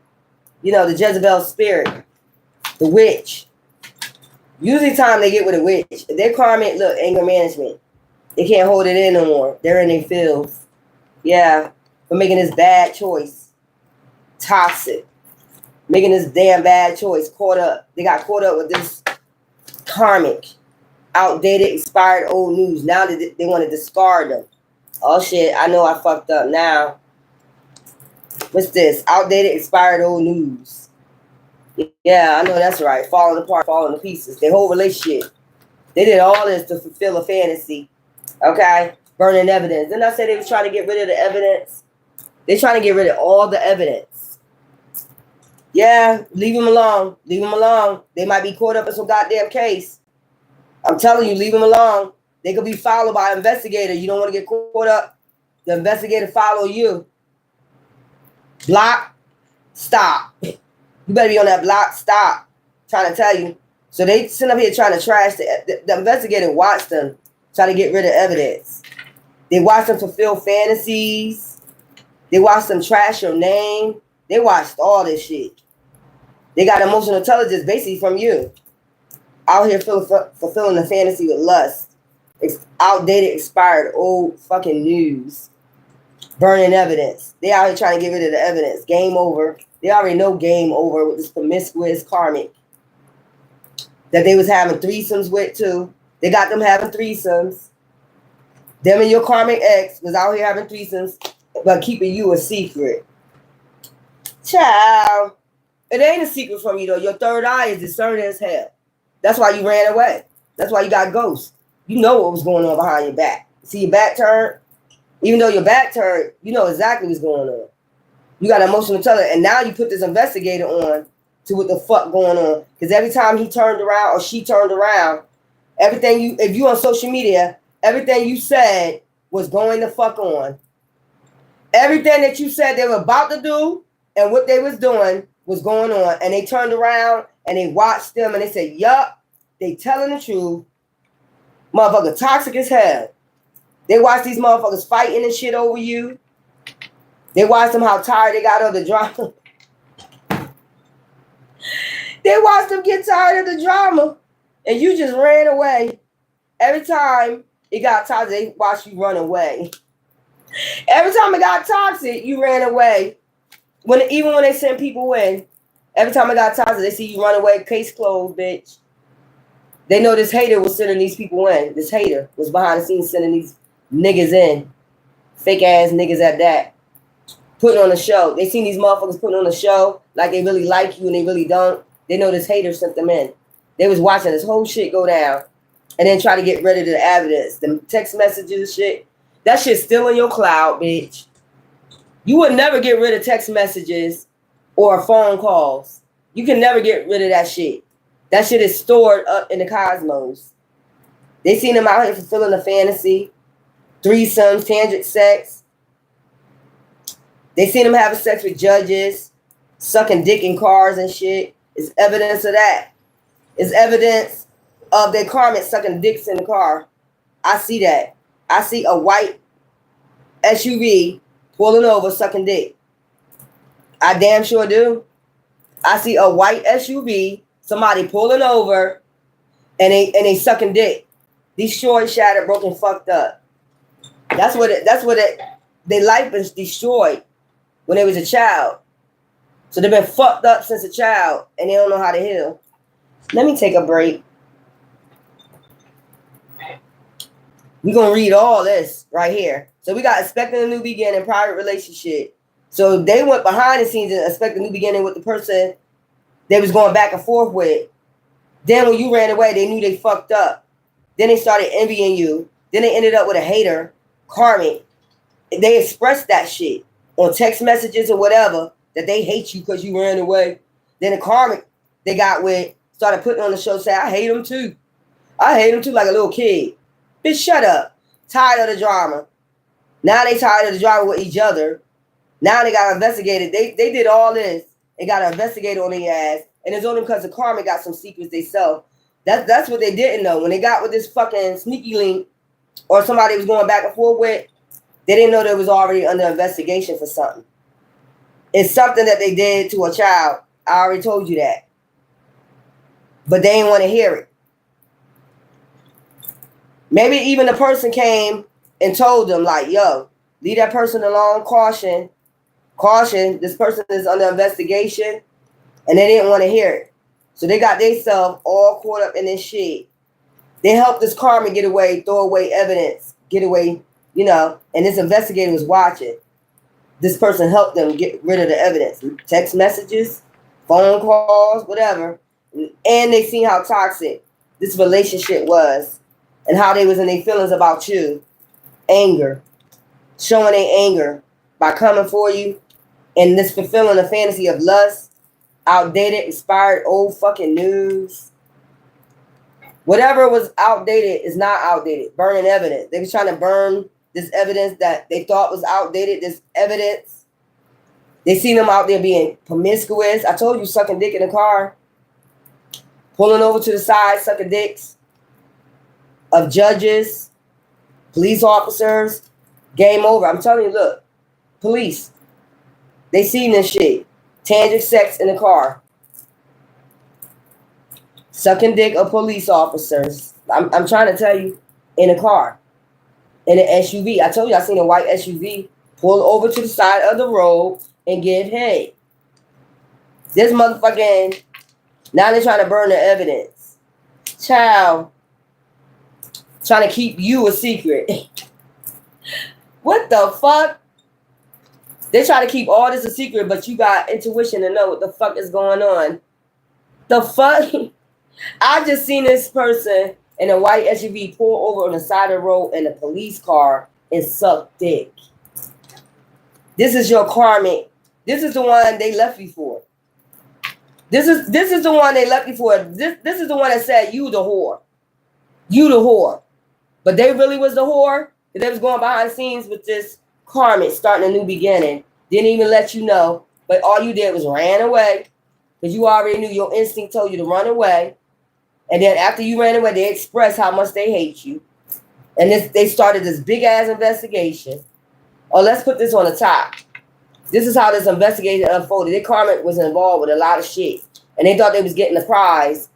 You know, the Jezebel spirit. The witch. Usually time they get with a witch. If they're karmic, look, anger management. They can't hold it in no more. They're in their fields. Yeah. For making this bad choice. Toxic. Making this damn bad choice. Caught up. They got caught up with this karmic. Outdated, expired, old news. Now they want to discard them. Oh shit, I know I fucked up now. What's this? Outdated, expired, old news. Yeah, I know that's right. Falling apart, falling to pieces. Their whole relationship. They did all this to fulfill a fantasy. Okay? Burning evidence. Didn't I say they was trying to get rid of the evidence? They're trying to get rid of all the evidence. Yeah, leave them alone. Leave them alone. They might be caught up in some goddamn case. I'm telling you, leave them alone. They could be followed by an investigator. You don't want to get caught up. The investigator follow you. Block. Stop. You better be on that block. Stop. Trying to tell you. So they sit up here trying to trash the investigator watched them try to get rid of evidence. They watched them fulfill fantasies. They watched them trash your name. They watched all this shit. They got emotional intelligence basically from you. Out here fulfilling the fantasy with lust. It's outdated, expired, old fucking news. Burning evidence. They out here trying to get rid of the evidence. Game over. They already know game over with this promiscuous karmic that they was having threesomes with too. They got them having threesomes. Them and your karmic ex was out here having threesomes, but keeping you a secret. Child. It ain't a secret from you, though. Your third eye is discerning as hell. That's why you ran away. That's why you got ghosts. You know what was going on behind your back. See your back turned? Even though your back turned, you know exactly what's going on. You got emotional intelligence. And now you put this investigator on to what the fuck going on. Because every time he turned around or she turned around, everything you, if you on social media, everything you said was going the fuck on. Everything that you said they were about to do and what they was doing was going on. And they turned around and they watched them and they said, yup, they telling the truth. Motherfucker toxic as hell. They watched these motherfuckers fighting and shit over you. They watched them how tired they got of the drama. They watched them get tired of the drama. And you just ran away. Every time it got toxic, they watched you run away. Every time it got toxic, you ran away. Even when they send people in, every time it got toxic, they see you run away. Case closed, bitch. They know this hater was sending these people in. This hater was behind the scenes sending these niggas in. Fake ass niggas at that. Putting on a show. They seen these motherfuckers putting on a show like they really like you and they really don't. They know this hater sent them in. They was watching this whole shit go down and then try to get rid of the evidence. The text messages and shit. That shit's still in your cloud, bitch. You would never get rid of text messages or phone calls. You can never get rid of that shit. That shit is stored up in the cosmos. They seen them out here fulfilling a fantasy. Threesomes, tantric sex. They seen them having sex with judges. Sucking dick in cars and shit. It's evidence of that. It's evidence of their karmic sucking dicks in the car. I see that. I see a white SUV pulling over, sucking dick. I damn sure do. I see a white SUV, somebody pulling over, and they sucking dick. These short, shattered, broken, fucked up. That's what their life is destroyed when they was a child. So they've been fucked up since a child, and they don't know how to heal. Let me take a break. We're going to read all this right here. So we got expecting a new beginning, private relationship. So they went behind the scenes and expected a new beginning with the person they was going back and forth with. Then when you ran away, they knew they fucked up. Then they started envying you. Then they ended up with a hater, Karmic. They expressed that shit on text messages or whatever, that they hate you because you ran away. Then the Karmic they got with started putting on the show, say, I hate him too. I hate him too, like a little kid. Bitch, shut up. Tired of the drama. Now they tired of the drama with each other. Now they got investigated. They did all this. They got an investigator on their ass. And it's only because the Karmic got some secrets they sell. That's what they didn't know. When they got with this fucking sneaky link or somebody was going back and forth with, they didn't know they was already under investigation for something. It's something that they did to a child. I already told you that. But they didn't want to hear it. Maybe even the person came and told them, like, yo, leave that person alone. Caution. Caution. This person is under investigation. And they didn't want to hear it. So they got themselves all caught up in this shit. They helped this Karmic get away, throw away evidence, get away, and this investigator was watching. This person helped them get rid of the evidence. Text messages, phone calls, whatever. And they seen how toxic this relationship was and how they was in their feelings about you. Anger. Showing their anger by coming for you and this fulfilling a fantasy of lust, outdated, expired, old fucking news. Whatever was outdated is not outdated. Burning evidence. They was trying to burn this evidence that they thought was outdated, this evidence. They seen them out there being promiscuous. I told you, sucking dick in the car. Pulling over to the side, sucking dicks. Of judges, police officers. Game over. I'm telling you, look. Police. They seen this shit. Tantric sex in the car. Sucking dick of police officers. I'm trying to tell you, in a car. In an SUV. I told you I seen a white SUV pull over to the side of the road and give head. This motherfucking, now they're trying to burn the evidence. Child. Trying to keep you a secret. What the fuck? They try to keep all this a secret, but you got intuition to know what the fuck is going on. The fuck? I just seen this person in a white SUV pull over on the side of the road in a police car and suck dick. This is your karmic. This is the one they left you for. This is the one they left you for. This is the one that said you the whore. You the whore. But they really was the whore. They was going behind the scenes with this karmic, starting a new beginning. Didn't even let you know. But all you did was ran away. Because you already knew your instinct told you to run away. And then after you ran away, they expressed how much they hate you. And they started this big-ass investigation. Oh, let's put this on the top. This is how this investigation unfolded. Their karmic was involved with a lot of shit. And they thought they was getting the prize.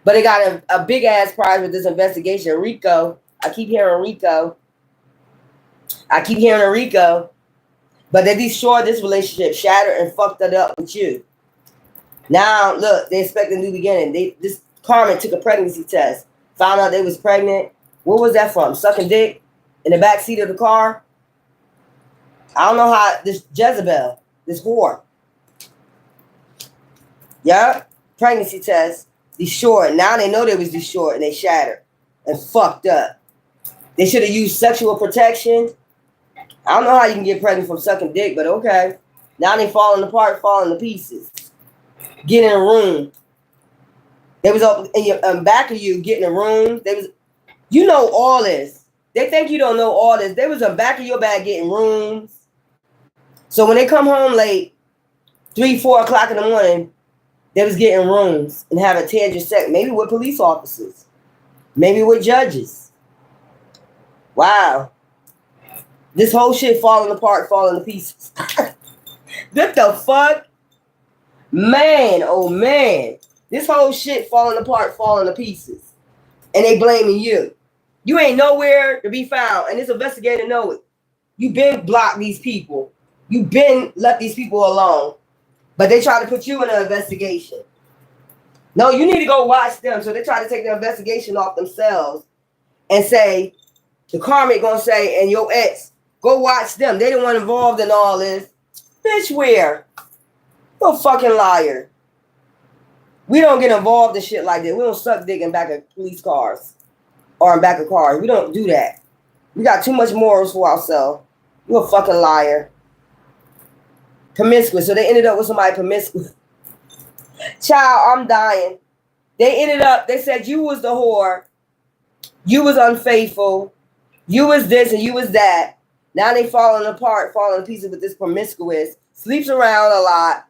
But they got a big-ass prize with this investigation. Rico. I keep hearing Rico. But they destroyed this relationship, shattered and fucked it up with you. Now, look, they expect a new beginning. This karmic took a pregnancy test. Found out they was pregnant. Where was that from? Sucking dick in the back seat of the car? I don't know how this Jezebel, this whore. Yeah, pregnancy test, destroyed. Now they know they was destroyed and they shattered and fucked up. They should have used sexual protection. I don't know how you can get pregnant from sucking dick, but okay. Now they falling apart, falling to pieces. Get in a room. They was up in your back of you, getting a room. They was, you know all this. They think you don't know all this. They was in back of your bag getting rooms. So when they come home late, 3, 4 o'clock in the morning, they was getting rooms and having tangent sex, maybe with police officers, maybe with judges. Wow. This whole shit falling apart, falling to pieces. What the fuck? Man, oh man. This whole shit falling apart, falling to pieces. And they blaming you. You ain't nowhere to be found. And this investigator know it. You been blocked these people. You been left these people alone. But they try to put you in an investigation. No, you need to go watch them. So they try to take the investigation off themselves and say, the karmic gonna say, and your ex, go watch them. They the one involved in all this. Bitch, where? You're a fucking liar. We don't get involved in shit like that. We don't suck dick in back of police cars or in back of cars. We don't do that. We got too much morals for ourselves. You're a fucking liar. Promiscuous. So they ended up with somebody promiscuous. Child, I'm dying. They said you was the whore. You was unfaithful. You was this and you was that. Now they falling apart, falling to pieces with this promiscuous. Sleeps around a lot.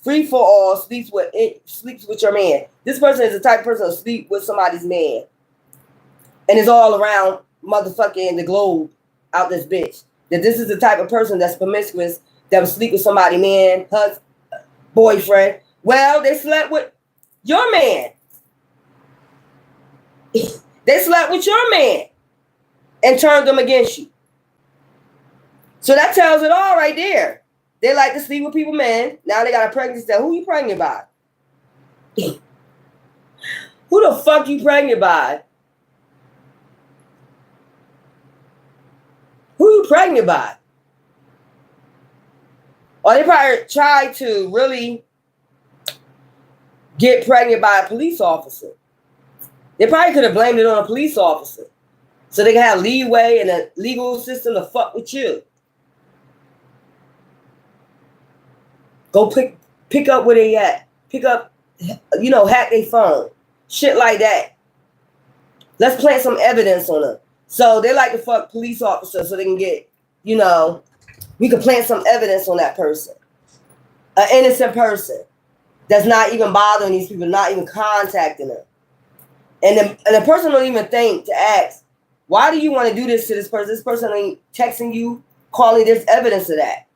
Free for all. Sleeps with your man. This person is the type of person to sleep with somebody's man. And is all around motherfucking the globe out this bitch. That this is the type of person that's promiscuous that would sleep with somebody, man, husband, boyfriend. Well, they slept with your man. They slept with your man and turned them against you. So that tells it all right there. They like to sleep with people, man. Now they got a pregnancy test. Who you pregnant by? Who the fuck you pregnant by? Who you pregnant by? Or they probably tried to really get pregnant by a police officer. They probably could have blamed it on a police officer. So they can have leeway in the legal system to fuck with you. Go pick up where they at. Pick up, hack their phone. Shit like that. Let's plant some evidence on them. So they like to fuck police officers so they can get, we can plant some evidence on that person. An innocent person that's not even bothering these people, not even contacting them. And the person don't even think to ask, why do you want to do this to this person? This person ain't texting you, calling. There's evidence of that.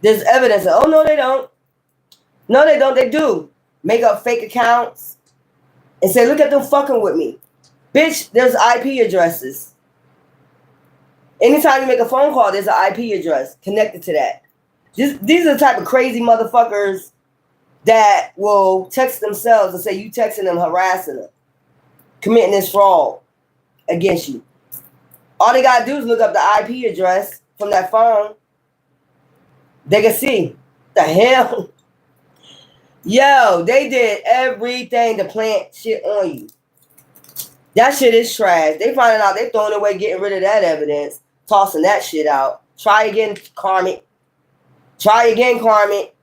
There's evidence of, oh, no, they don't. No, they don't. They do. Make up fake accounts and say, look at them fucking with me. Bitch, there's IP addresses. Anytime you make a phone call, there's an IP address connected to that. These are the type of crazy motherfuckers that will text themselves and say you texting them, harassing them. committing this fraud against you. All they gotta do is look up the IP address from that phone. They can see. The hell? Yo, they did everything to plant shit on you. That shit is trash. They finding out they throwing away, getting rid of that evidence, tossing that shit out. Try again, Karmic. Try again, Karmic.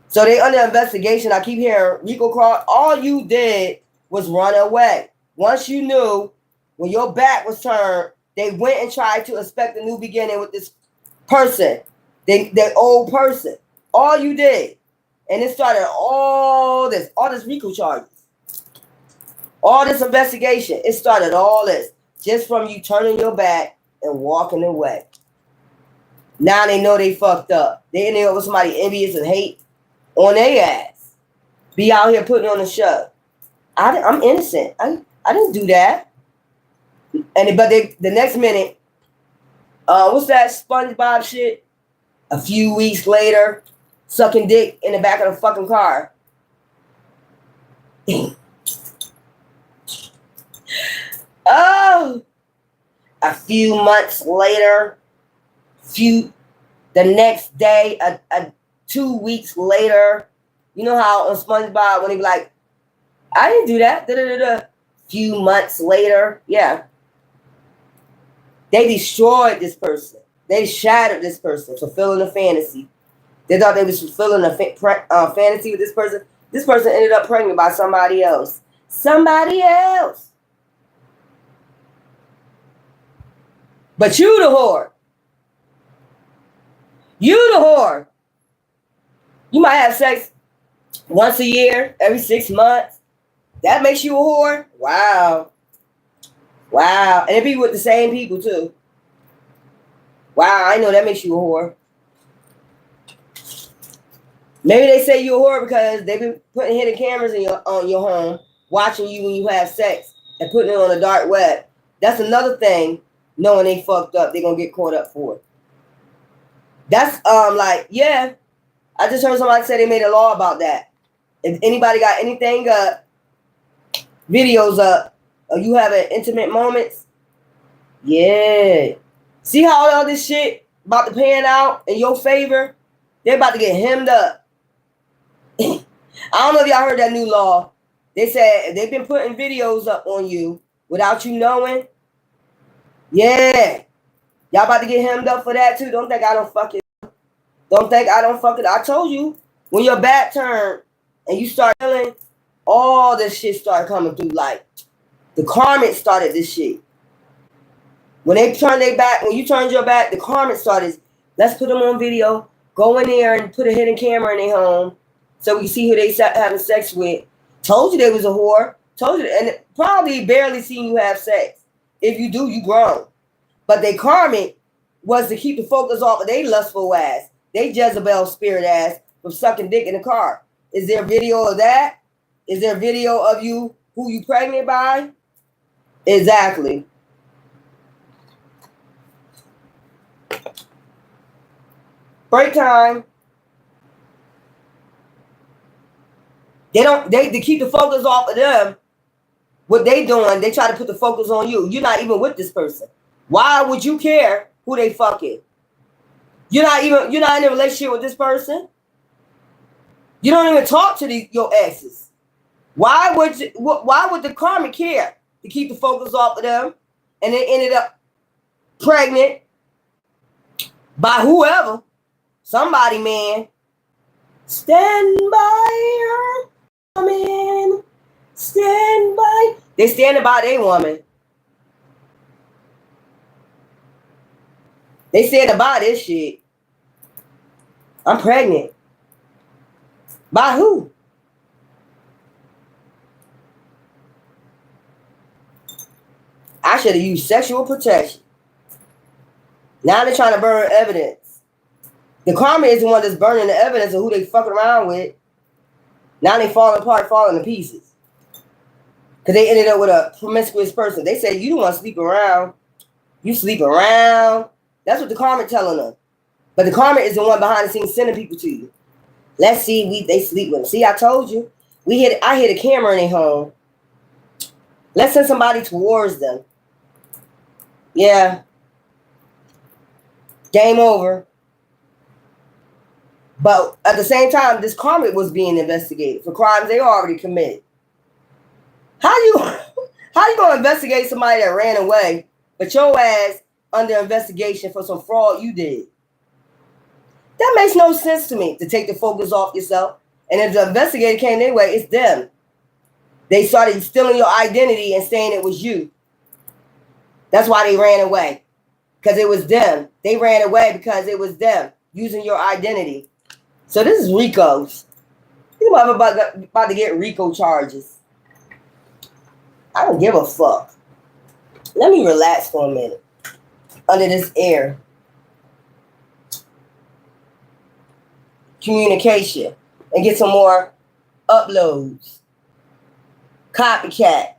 So they under investigation. I keep hearing Rico Cross. All you did was run away. Once you knew when your back was turned, they went and tried to expect a new beginning with this person, that old person. All you did. And it started all this RICO charges. All this investigation. It started all this just from you turning your back and walking away. Now they know they fucked up. They ended up with somebody envious and hate on their ass. Be out here putting on a show. I'm innocent. I didn't do that. But the next minute, what's that SpongeBob shit? A few weeks later, sucking dick in the back of the fucking car. Oh, a few months later, the next day, 2 weeks later, you know how on SpongeBob when he be like, I didn't do that. Da-da-da-da. Few months later, yeah. They destroyed this person. They shattered this person, fulfilling a fantasy. They thought they was fulfilling a fantasy with this person. This person ended up pregnant by somebody else. Somebody else. But you the whore. You the whore. You might have sex once a year, every 6 months. That makes you a whore? Wow. Wow. And it be with the same people too. Wow, I know that makes you a whore. Maybe they say you're a whore because they've been putting hidden cameras on your home, watching you when you have sex and putting it on the dark web. That's another thing, knowing they fucked up, they're going to get caught up for it. That's like, yeah. I just heard somebody say they made a law about that. If anybody got anything up, videos up, or you having intimate moments, yeah. See how all this shit about to pan out in your favor? They're about to get hemmed up. I don't know if y'all heard that new law. They said they've been putting videos up on you without you knowing. Yeah. Y'all about to get hemmed up for that too. Don't think I don't fuck it. Don't think I don't fuck it. I told you, when your back turned and you start feeling, all this shit started coming through. Like, the Karmic started this shit. When they turned their back, when you turned your back, the Karmic started, let's put them on video, go in there and put a hidden camera in their home so we can see who they having sex with. Told you they was a whore. Told you, and probably barely seen you have sex. If you do, you grown. But they Karmic was to keep the focus off of they lustful ass, they Jezebel spirit ass from sucking dick in the car. Is there video of that? Is there video of you, who you pregnant by? Exactly. Break time. They keep the focus off of them. What they doing, they try to put the focus on you. You're not even with this person. Why would you care who they fucking? You're not in a relationship with this person. You don't even talk to your exes. Why would the Karmic care to keep the focus off of them? And they ended up pregnant by whoever. Somebody, man. Stand by her, man. Stand by. They standing by their woman. They standing by this shit. I'm pregnant. By who? I should have used sexual protection. Now they're trying to burn evidence. The Karmic is the one that's burning the evidence of who they fucking around with. Now they falling apart, falling to pieces. Because they ended up with a promiscuous person. They say, you don't want to sleep around. You sleep around. That's what the Karmic telling them. But the Karmic is the one behind the scenes sending people to you. Let's see, they sleep with them. See, I told you. I hid a camera in their home. Let's send somebody towards them. Yeah. Game over. But at the same time, this karmic was being investigated for crimes they already committed. How you gonna investigate somebody that ran away, but your ass under investigation for some fraud you did? That makes no sense to me, to take the focus off yourself. And if the investigator came their way, it's them. They started stealing your identity and saying it was you. That's why they ran away. Because it was them. They ran away because it was them using your identity. So this is Rico's. You're about to get Rico charges. I don't give a fuck. Let me relax for a minute. Under this air. Communication. And get some more uploads. Copycat.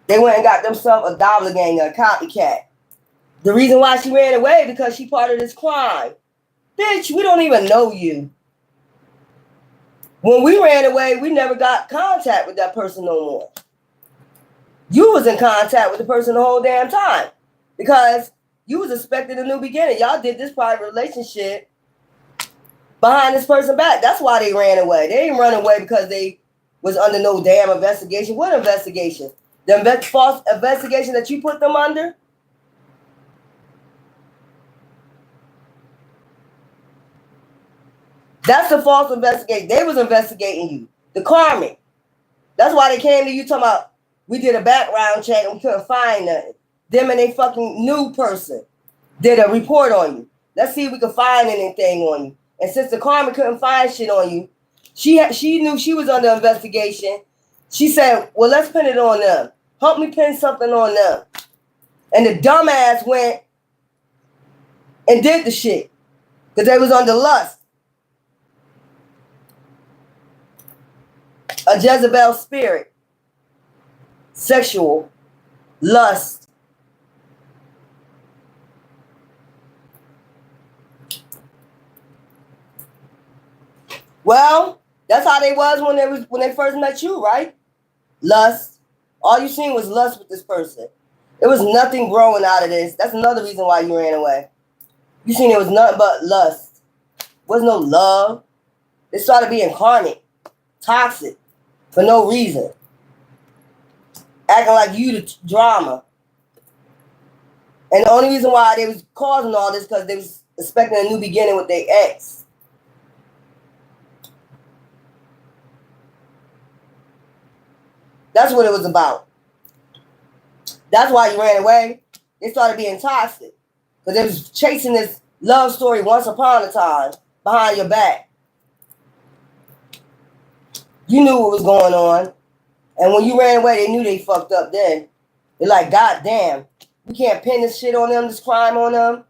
They went and got themselves a doppelganger, a copycat. The reason why she ran away, because she part of this crime. Bitch, we don't even know you. When we ran away, we never got contact with that person no more. You was in contact with the person the whole damn time. Because you was expecting a new beginning. Y'all did this private relationship behind this person back. That's why they ran away. They didn't run away because they was under no damn investigation. What investigation? The false investigation that you put them under? That's the false investigation. They was investigating you. The karmic. That's why they came to you talking about, we did a background check and we couldn't find nothing. Them and they fucking new person did a report on you. Let's see if we could find anything on you. And since the karmic couldn't find shit on you, she knew she was under investigation. She said, well, let's pin it on them. Help me pin something on them. And the dumbass went and did the shit. Because they was under lust. A Jezebel spirit. Sexual. Lust. Well, that's how they was when they first met you, right? Lust. All you seen was lust with this person. There was nothing growing out of this. That's another reason why you ran away. You seen it was nothing but lust. Was no love. They started being karmic, toxic, for no reason. Acting like you the drama. And the only reason why they was causing all this because they was expecting a new beginning with their ex. That's what it was about. That's why you ran away. They started being toxic. Because they was chasing this love story once upon a time behind your back. You knew what was going on. And when you ran away, they knew they fucked up then. They're like, God damn, we can't pin this shit on them, this crime on them.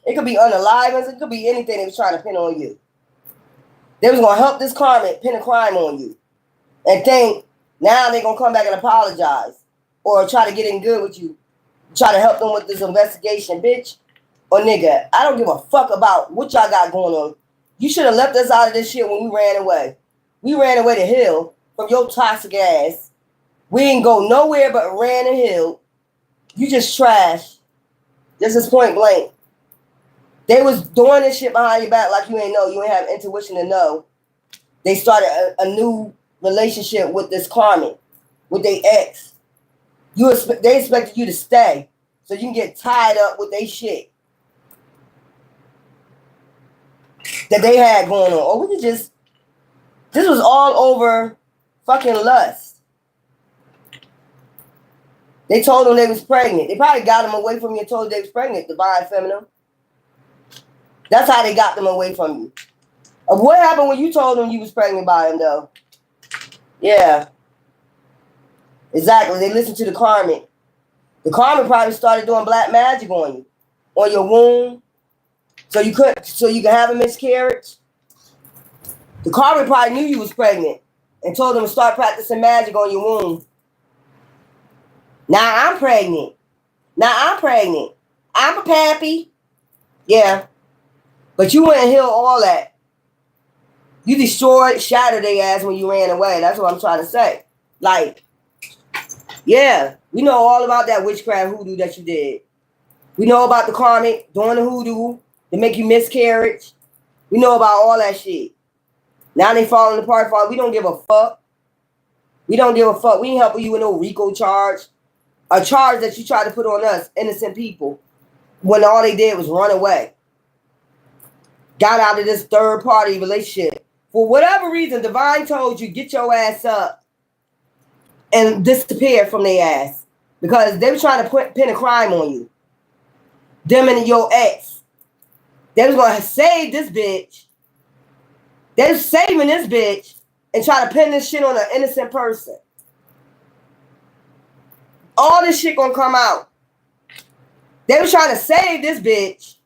It could be unalivings. It could be anything they was trying to pin on you. They was going to help this karmic pin a crime on you. And think now they're going to come back and apologize. Or try to get in good with you. Try to help them with this investigation, bitch. Or nigga, I don't give a fuck about what y'all got going on. You should have left us out of this shit when we ran away. We ran away to hell from your toxic ass. We ain't go nowhere but ran a hill. You just trash. This is point blank. They was doing this shit behind your back like you ain't know. You ain't have intuition to know. They started a new relationship with this karmic, with their ex. They expected you to stay so you can get tied up with their shit that they had going on. Or we could just, this was all over fucking lust. They told them they was pregnant. They probably got them away from you and told them they was pregnant, divine feminine. That's how they got them away from you. What happened when you told them you was pregnant by them, though? Yeah. Exactly. They listened to the karmic. The karmic probably started doing black magic on you, on your womb, so you could have a miscarriage. The karmic probably knew you was pregnant and told them to start practicing magic on your womb. Now I'm pregnant. I'm a pappy. Yeah. But you went and healed all that. You destroyed, shattered their ass when you ran away. That's what I'm trying to say. Like, Yeah, we know all about that witchcraft hoodoo that you did. We know about the karmic doing the hoodoo to make you miscarriage. We know about all that shit. Now they falling apart. We don't give a fuck. We don't give a fuck. We ain't helping you with no RICO charge. A charge that you tried to put on us, innocent people, when all they did was run away. Got out of this third party relationship. For whatever reason, Divine told you, get your ass up and disappear from their ass. Because they were trying to pin a crime on you. Them and your ex. They was going to save this bitch. They're saving this bitch and try to pin this shit on an innocent person. All this shit gonna come out. They was trying to save this bitch,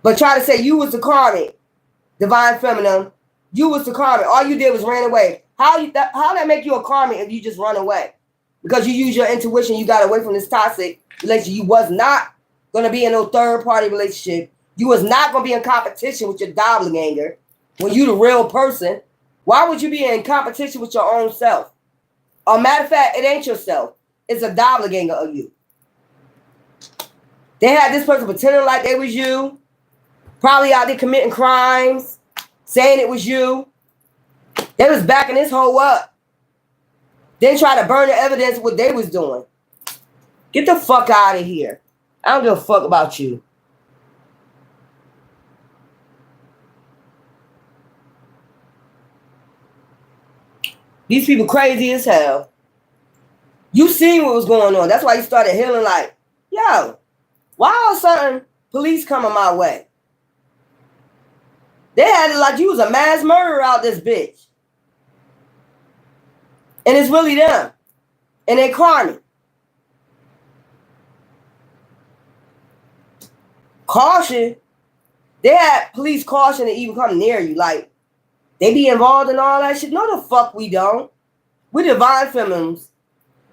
but try to say you was the karmic, divine feminine. You was the karmic. All you did was ran away. How that make you a karmic if you just run away? Because you use your intuition, you got away from this toxic relationship. You was not gonna be in no third party relationship. You was not gonna be in competition with your doppelganger when you the real person. Why would you be in competition with your own self? A matter of fact, it ain't yourself. It's a doppelganger of you. They had this person pretending like they was you. Probably out there committing crimes. Saying it was you. They was backing this hoe up. Then try to burn the evidence of what they was doing. Get the fuck out of here. I don't give a fuck about you. These people crazy as hell. You seen what was going on. That's why you started healing like, yo, why all of a sudden police coming my way? They had it like you was a mass murderer out this bitch. And it's really them. And they karmic. Caution. They had police caution to even come near you. Like, they be involved in all that shit. No, the fuck we don't. We divine feminines.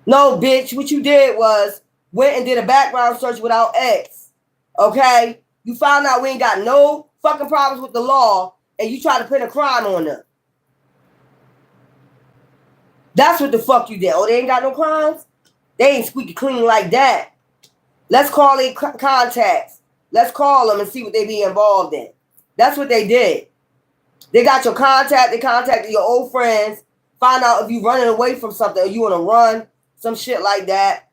No, bitch, what you did was went and did a background search without X. Okay? You found out we ain't got no fucking problems with the law and you try to put a crime on them. That's what the fuck you did. Oh, they ain't got no crimes? They ain't squeaky clean like that. Let's call their contacts. Let's call them and see what they be involved in. That's what they did. They got your contact. They contacted your old friends. Find out if you running away from something or you want to run. Some shit like that.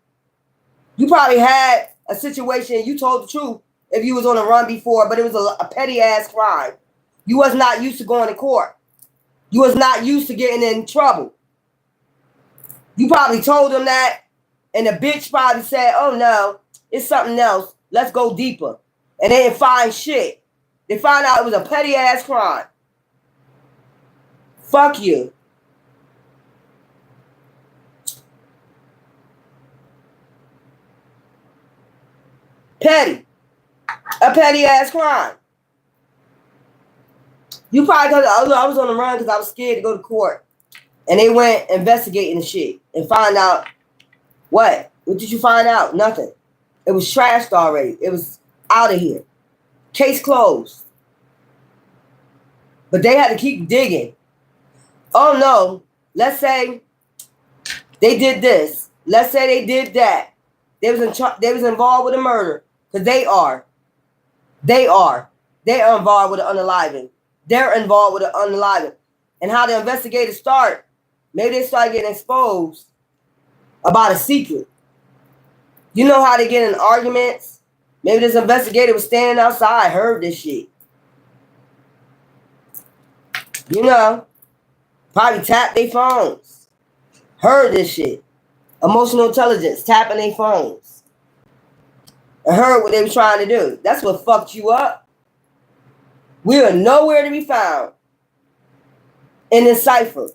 You probably had a situation, you told the truth if you was on a run before, but it was a petty ass crime. You was not used to going to court. You was not used to getting in trouble. You probably told them that, and the bitch probably said, oh no, it's something else. Let's go deeper. And they didn't find shit. They found out it was a petty ass crime. Fuck you. Petty. A petty ass crime. You probably go to, I was on the run because I was scared to go to court. And they went investigating the shit and find out what? What did you find out? Nothing. It was trashed already. It was out of here. Case closed. But they had to keep digging. Oh no. Let's say they did this. Let's say they did that. They was involved with a murder. Because they are. They are involved with the unaliving. They're involved with the unaliving. And how the investigators start, maybe they start getting exposed about a secret. You know how they get in arguments? Maybe this investigator was standing outside, heard this shit. You know, probably tapped their phones. Heard this shit. Emotional intelligence, tapping their phones. And heard what they were trying to do. That's what fucked you up. We are nowhere to be found in this cipher.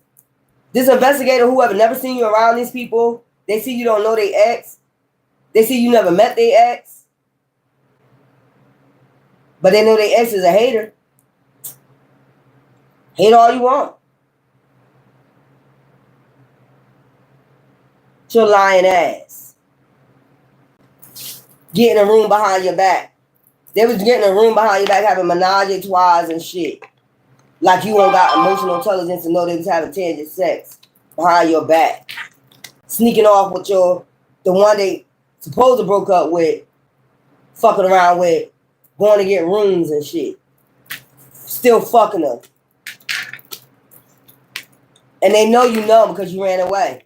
This investigator, whoever never seen you around these people, they see you don't know their ex. They see you never met their ex. But they know their ex is a hater. Hate all you want. Your lying ass. Get in a room behind your back. They was getting a room behind your back having menage a trois and shit. Like you don't got emotional intelligence to know they was having tangent sex behind your back. sneaking off with the one they supposed to broke up with, fucking around with, going to get rooms and shit. Still fucking them. And they know you know because you ran away.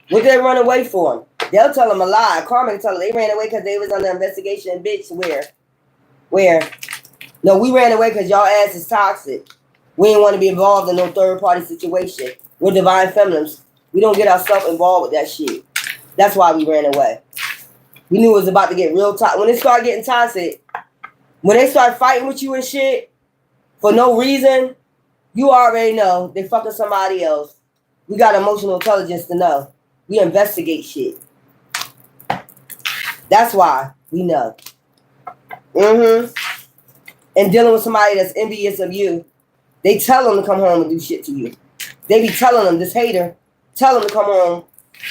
What did they run away for? They'll tell them a lie. Karmic tell them they ran away because they was under investigation. Bitch, where? No, we ran away because y'all ass is toxic. We didn't want to be involved in no third party situation. We're divine feminines. We don't get ourselves involved with that shit. That's why we ran away. We knew it was about to get real toxic. When it started getting toxic, when they start fighting with you and shit for no reason, you already know they fucking somebody else. We got emotional intelligence to know. We investigate shit. That's why we know. And dealing with somebody that's envious of you, they tell them to come home and do shit to you. They be telling them, this hater, tell them to come home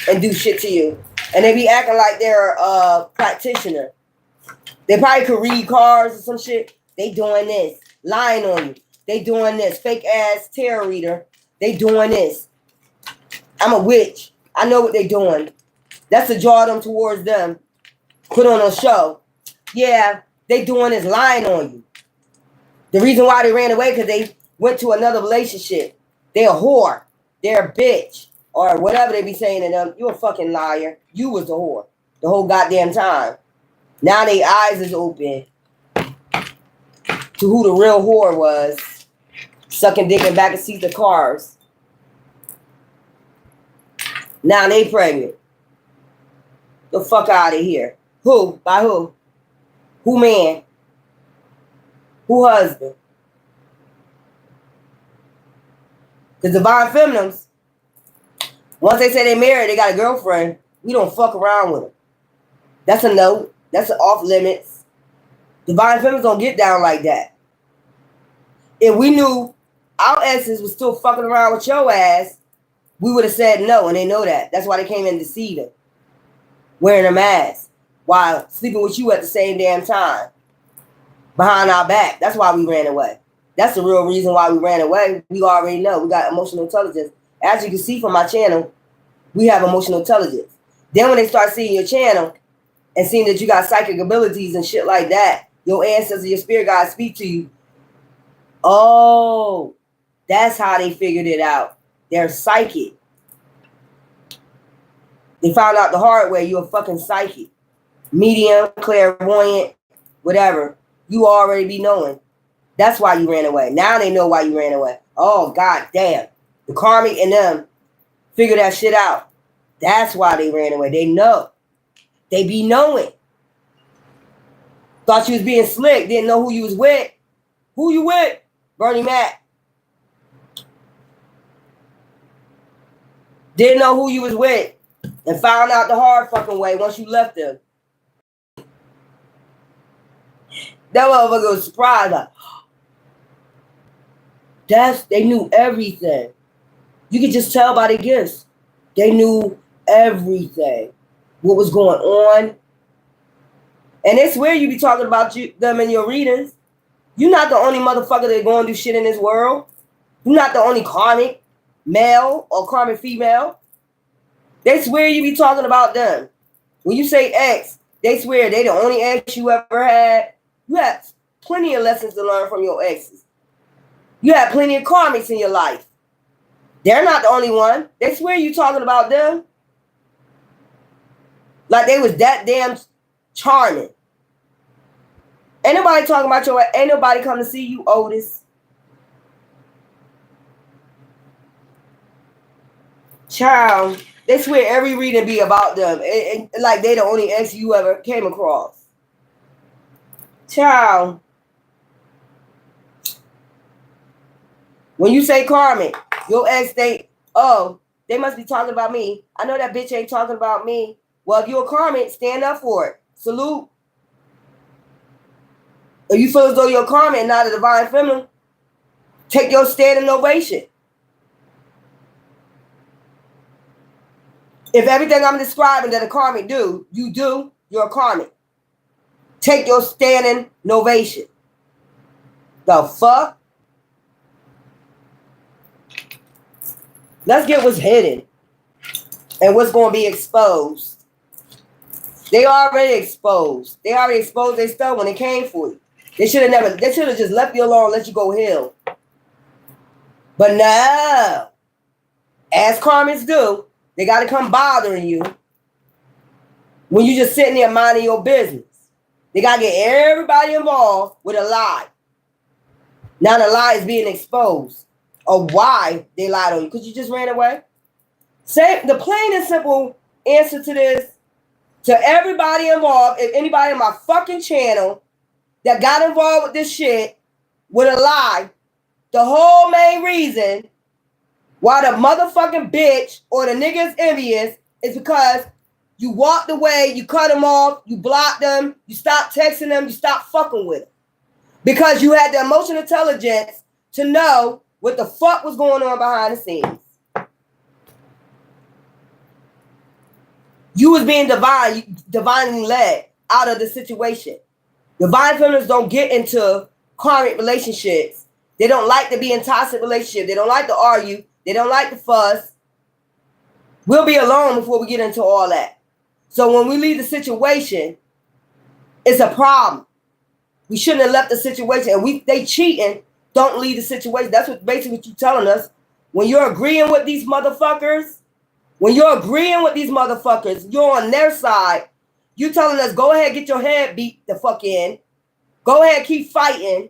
and do shit to you. And they be acting like they're a practitioner. They probably could read cards or some shit. They doing this. Lying on you. They doing this. Fake ass tarot reader. They doing this. I'm a witch. I know what they doing. That's to draw them towards them. Put on a show. Yeah, they doing this, lying on you. The reason why they ran away because they went to another relationship. They're a whore. They're a bitch. Or whatever they be saying to them. You a fucking liar. You was the whore. The whole goddamn time. Now their eyes is open to who the real whore was. Sucking dick in back of seats of cars. Now they pregnant. The fuck out of here. Who? By who? Who man? Who husband? The divine feminines, once they say they married, they got a girlfriend, we don't fuck around with them. That's a no. That's an off limits. Divine feminines don't get down like that. If we knew our exes was still fucking around with your ass, we would have said no, and they know that. That's why they came in deceiving. Wearing a mask while sleeping with you at the same damn time. Behind our back. That's why we ran away. That's the real reason why we ran away. We already know. We got emotional intelligence. As you can see from my channel, we have emotional intelligence. Then when they start seeing your channel and seeing that you got psychic abilities and shit like that, your ancestors, your spirit guides speak to you. Oh, that's how they figured it out. They're psychic. They found out the hard way. You're a fucking psychic. Medium, clairvoyant, whatever. You already be knowing. That's why you ran away. Now they know why you ran away. Oh, god damn. The karmic and them figure that shit out. That's why they ran away. They know. They be knowing. Thought you was being slick. Didn't know who you was with. Who you with? Bernie Mac. Didn't know who you was with. And found out the hard fucking way once you left them. That motherfucker was surprised. Like, they knew everything. You could just tell by the gifts. They knew everything. What was going on. And it's weird you be talking about them in your readings. You're not the only motherfucker that going to do shit in this world. You're not the only karmic male or karmic female. They swear you be talking about them. When you say ex, they swear they the only ex you ever had. You have plenty of lessons to learn from your exes. You have plenty of karmics in your life. They're not the only one. They swear you talking about them. Like they was that damn charming. Ain't nobody talking about your ex. Ain't nobody come to see you, Otis. Child, they swear every reading be about them. Like they the only ex you ever came across. Child. When you say karmic, your ex think, oh, they must be talking about me. I know that bitch ain't talking about me. Well, if you're a karmic, stand up for it. Salute. If you feel as though you're a karmic and not a divine feminine, take your standing ovation. If everything I'm describing that a karmic do, you're a karmic. Take your standing ovation. The fuck? Let's get what's hidden. And what's going to be exposed? They already exposed. They already exposed their stuff when they came for you. They should have just left you alone, let you go heal. But no. As karmics do, they got to come bothering you when you just sitting there minding your business. They got to get everybody involved with a lie. Now the lie is being exposed of why they lied on you. Because you just ran away. Say the plain and simple answer to this, to everybody involved, if anybody in my fucking channel that got involved with this shit with a lie, the whole main reason why the motherfucking bitch or the nigga is envious is because you walked away, you cut them off, you blocked them, you stopped texting them, you stopped fucking with them. Because you had the emotional intelligence to know what the fuck was going on behind the scenes. You was being divinely led out of the situation. Divine feminists don't get into karmic relationships. They don't like to be in toxic relationships. They don't like to argue. They don't like to fuss. We'll be alone before we get into all that. So when we leave the situation, it's a problem. We shouldn't have left the situation. And they cheating, don't leave the situation. That's basically what you're telling us. When you're agreeing with these motherfuckers, you're on their side. You telling us, go ahead, get your head beat the fuck in. Go ahead, keep fighting.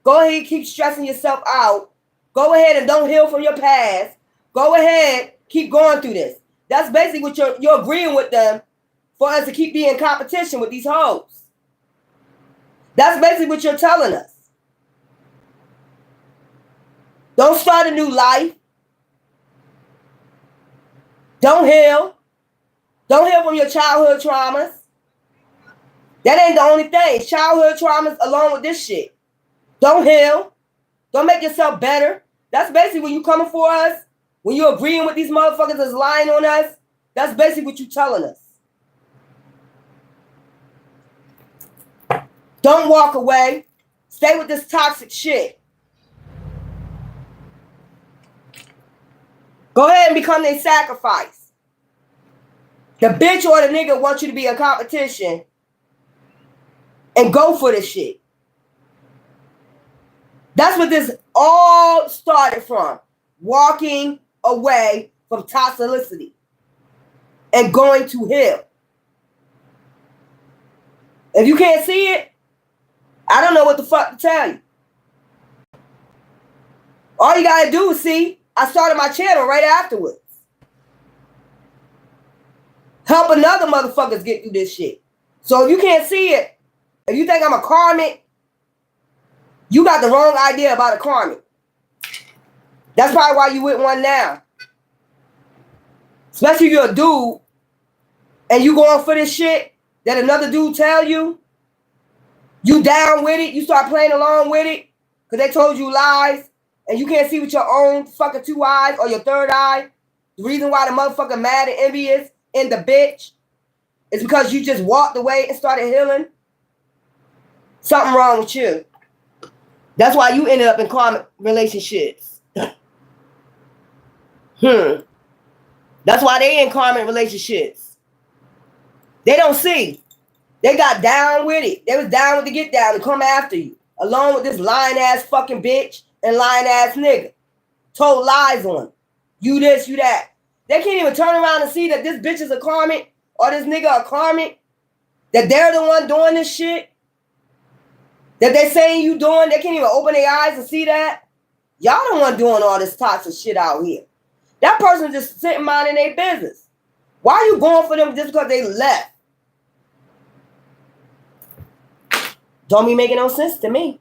Go ahead, keep stressing yourself out. Go ahead and don't heal from your past. Go ahead, keep going through this. That's basically what you're agreeing with them for us to keep being in competition with these hoes. That's basically what you're telling us. Don't start a new life. Don't heal. Don't heal from your childhood traumas. That ain't the only thing. Childhood traumas along with this shit. Don't heal. Don't make yourself better. That's basically when you coming for us. When you're agreeing with these motherfuckers that's lying on us. That's basically what you telling us. Don't walk away. Stay with this toxic shit. Go ahead and become their sacrifice. The bitch or the nigga wants you to be a competition and go for this shit. That's what this all started from. Walking away from toxicity and going to hell. If you can't see it, I don't know what the fuck to tell you. All you gotta do is see, I started my channel right afterwards. Help another motherfuckers get through this shit. So if you can't see it, if you think I'm a karmic, you got the wrong idea about a karmic. That's probably why you with one now. Especially if you're a dude and you going for this shit that another dude tell you, you down with it, you start playing along with it because they told you lies and you can't see with your own fucking two eyes or your third eye. The reason why the motherfucker mad and envious in the bitch is because you just walked away and started healing. Something wrong with you. That's why you ended up in karmic relationships. That's why they in karmic relationships. They don't see. They got down with it. They was down with the get down to come after you. Along with this lying ass fucking bitch and lying ass nigga. Told lies on them. You this, you that. They can't even turn around and see that this bitch is a karmic or this nigga a karmic. That they're the one doing this shit. That they saying you doing. They can't even open their eyes and see that. Y'all the one doing all this toxic shit out here. That person just sitting minding their business. Why are you going for them just because they left? Don't be making no sense to me.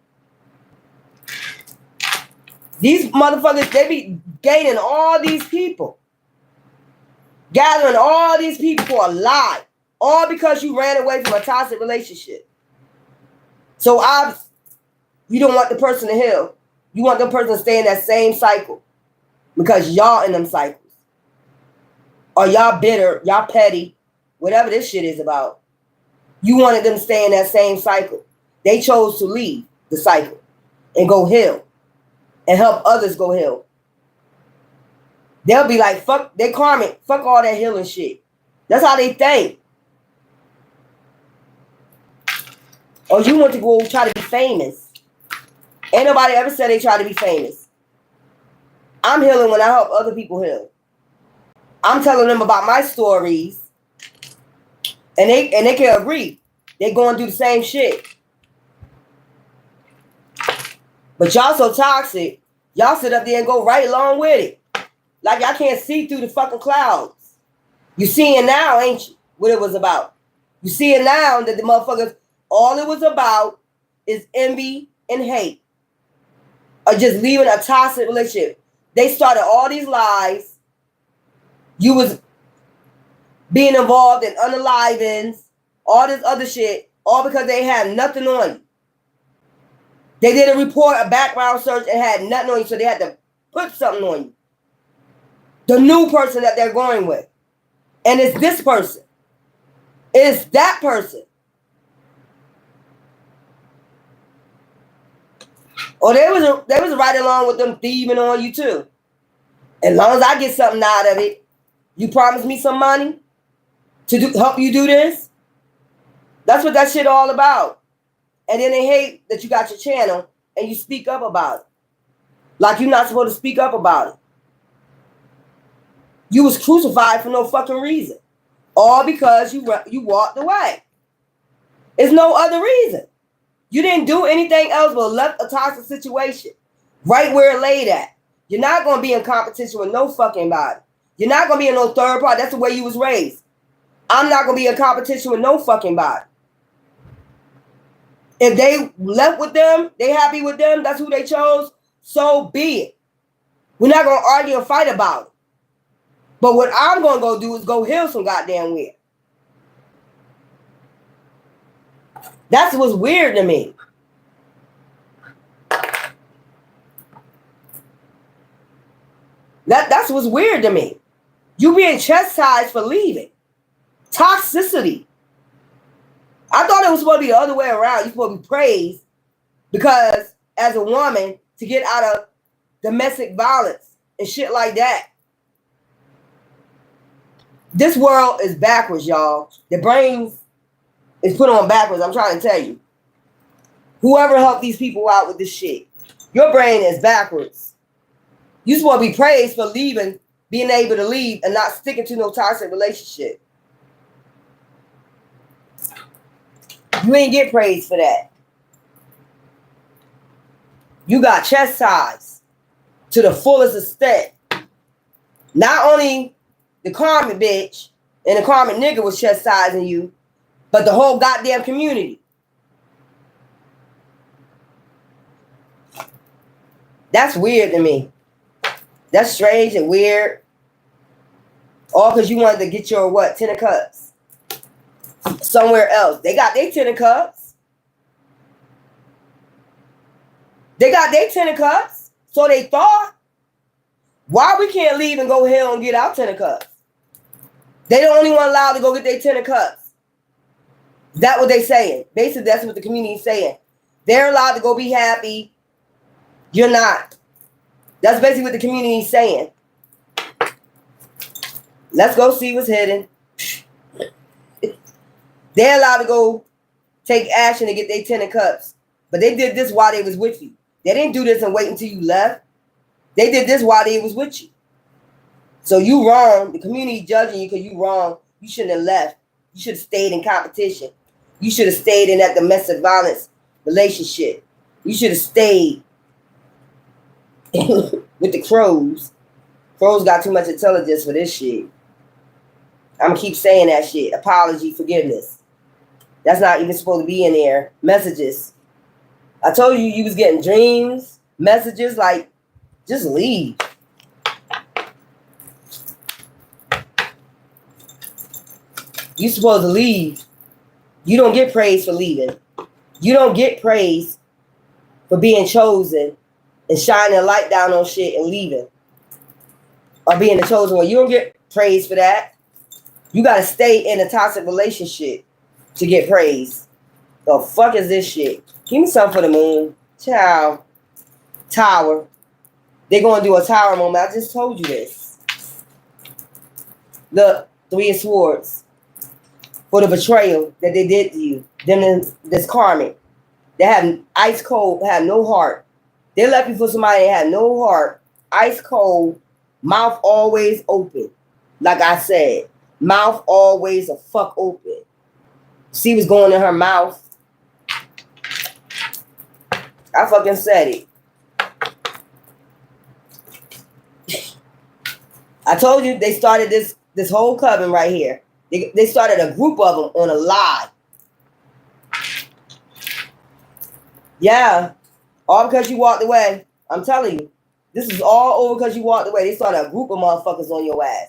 These motherfuckers, they be gaining all these people. Gathering all these people for a lie. All because you ran away from a toxic relationship. So you don't want the person to heal. You want the person to stay in that same cycle. Because y'all in them cycles. Or y'all bitter, y'all petty, whatever this shit is about. You wanted them to stay in that same cycle. They chose to leave the cycle and go heal. And help others go heal. They'll be like, fuck, they karmic, fuck all that healing shit. That's how they think. Or you want to go try to be famous. Ain't nobody ever said they try to be famous. I'm healing when I help other people heal. I'm telling them about my stories. And they can agree. They going through the same shit. But y'all so toxic. Y'all sit up there and go right along with it. Like y'all can't see through the fucking clouds. You seeing now, ain't you, what it was about? You seeing now that the motherfuckers, all it was about is envy and hate. Or just leaving a toxic relationship. They started all these lies. You was being involved in unalivings, all this other shit, all because they had nothing on you. They did a report, a background search, and had nothing on you, so they had to put something on you. The new person that they're going with. And it's this person. It's that person. Or they was right along with them thieving on you too. As long as I get something out of it, you promise me some money to help you do this? That's what that shit all about. And then they hate that you got your channel and you speak up about it. Like you're not supposed to speak up about it. You was crucified for no fucking reason. All because you walked away. There's no other reason. You didn't do anything else but left a toxic situation right where it laid at. You're not going to be in competition with no fucking body. You're not going to be in no third party. That's the way you was raised. I'm not going to be in competition with no fucking body. If they left with them, they happy with them, that's who they chose, so be it. We're not going to argue and fight about it. But what I'm going to go do is go heal some goddamn weird. That's what's weird to me. That's what's weird to me. You being chastised for leaving. Toxicity. I thought it was supposed to be the other way around. You're supposed to be praised because as a woman to get out of domestic violence and shit like that. This world is backwards, y'all. The brain is put on backwards. I'm trying to tell you. Whoever helped these people out with this shit, your brain is backwards. You're supposed to be praised for leaving, being able to leave and not sticking to no toxic relationship. You ain't get praised for that. You got chastised to the fullest extent. Not only the karmic bitch and the karmic nigga was chastising you, but the whole goddamn community. That's weird to me. That's strange and weird. All because you wanted to get your what? 10 of cups. Somewhere else. They got their 10 of cups. They got their 10 of cups. So they thought, why we can't leave and go hell and get our 10 of cups? They the only one allowed to go get their 10 of cups. That's what they saying. Basically, that's what the community is saying. They're allowed to go be happy. You're not. That's basically what the community is saying. Let's go see what's hidden. They're allowed to go take action and get their 10 of cups. But they did this while they was with you. They didn't do this and wait until you left. They did this while they was with you. So you wrong. The community judging you because you wrong. You shouldn't have left. You should have stayed in competition. You should have stayed in that domestic violence relationship. You should have stayed with the crows. Crows got too much intelligence for this shit. I'm going to keep saying that shit. Apology, forgiveness. That's not even supposed to be in there. Messages. I told you you was getting dreams, messages, like, just leave. You supposed to leave. You don't get praise for leaving. You don't get praise for being chosen and shining a light down on shit and leaving. Or being the chosen one. You don't get praise for that. You got to stay in a toxic relationship to get praise. The fuck is this shit? Give me something for the moon. Ciao. Tower. They're going to do a tower moment. I just told you this. Look, Three of Swords. For the betrayal that they did to you. Them this karmic. They have ice cold, have no heart. They left you for somebody that had no heart. Ice cold, mouth always open. Like I said, mouth always a fuck open. See what's going in her mouth. I fucking said it. I told you they started this whole coven right here. They started a group of them on a lie. Yeah. All because you walked away. I'm telling you. This is all over because you walked away. They started a group of motherfuckers on your ass.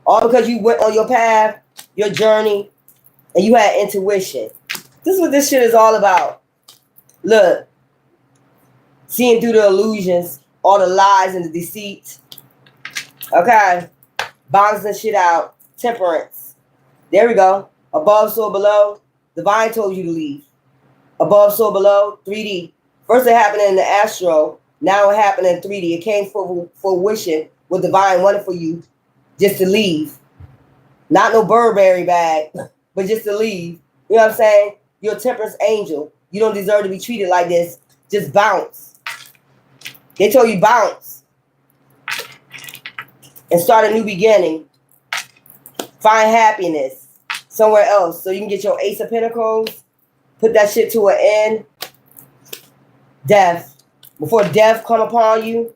All because you went on your path, your journey, and you had intuition. This is what this shit is all about. Look. Seeing through the illusions, all the lies and the deceit. Okay. Balancing shit out. Temperance. There we go. Above, so below. Divine told you to leave. Above, so below. 3D. First it happened in the astro. Now it happened in 3D. It came for wishing what Divine wanted for you just to leave. Not no Burberry bag, but just to leave. You know what I'm saying? You're a temperance angel. You don't deserve to be treated like this. Just bounce. They told you bounce. And start a new beginning. Find happiness somewhere else so you can get your Ace of Pentacles. Put that shit to an end. Death. Before death come upon you.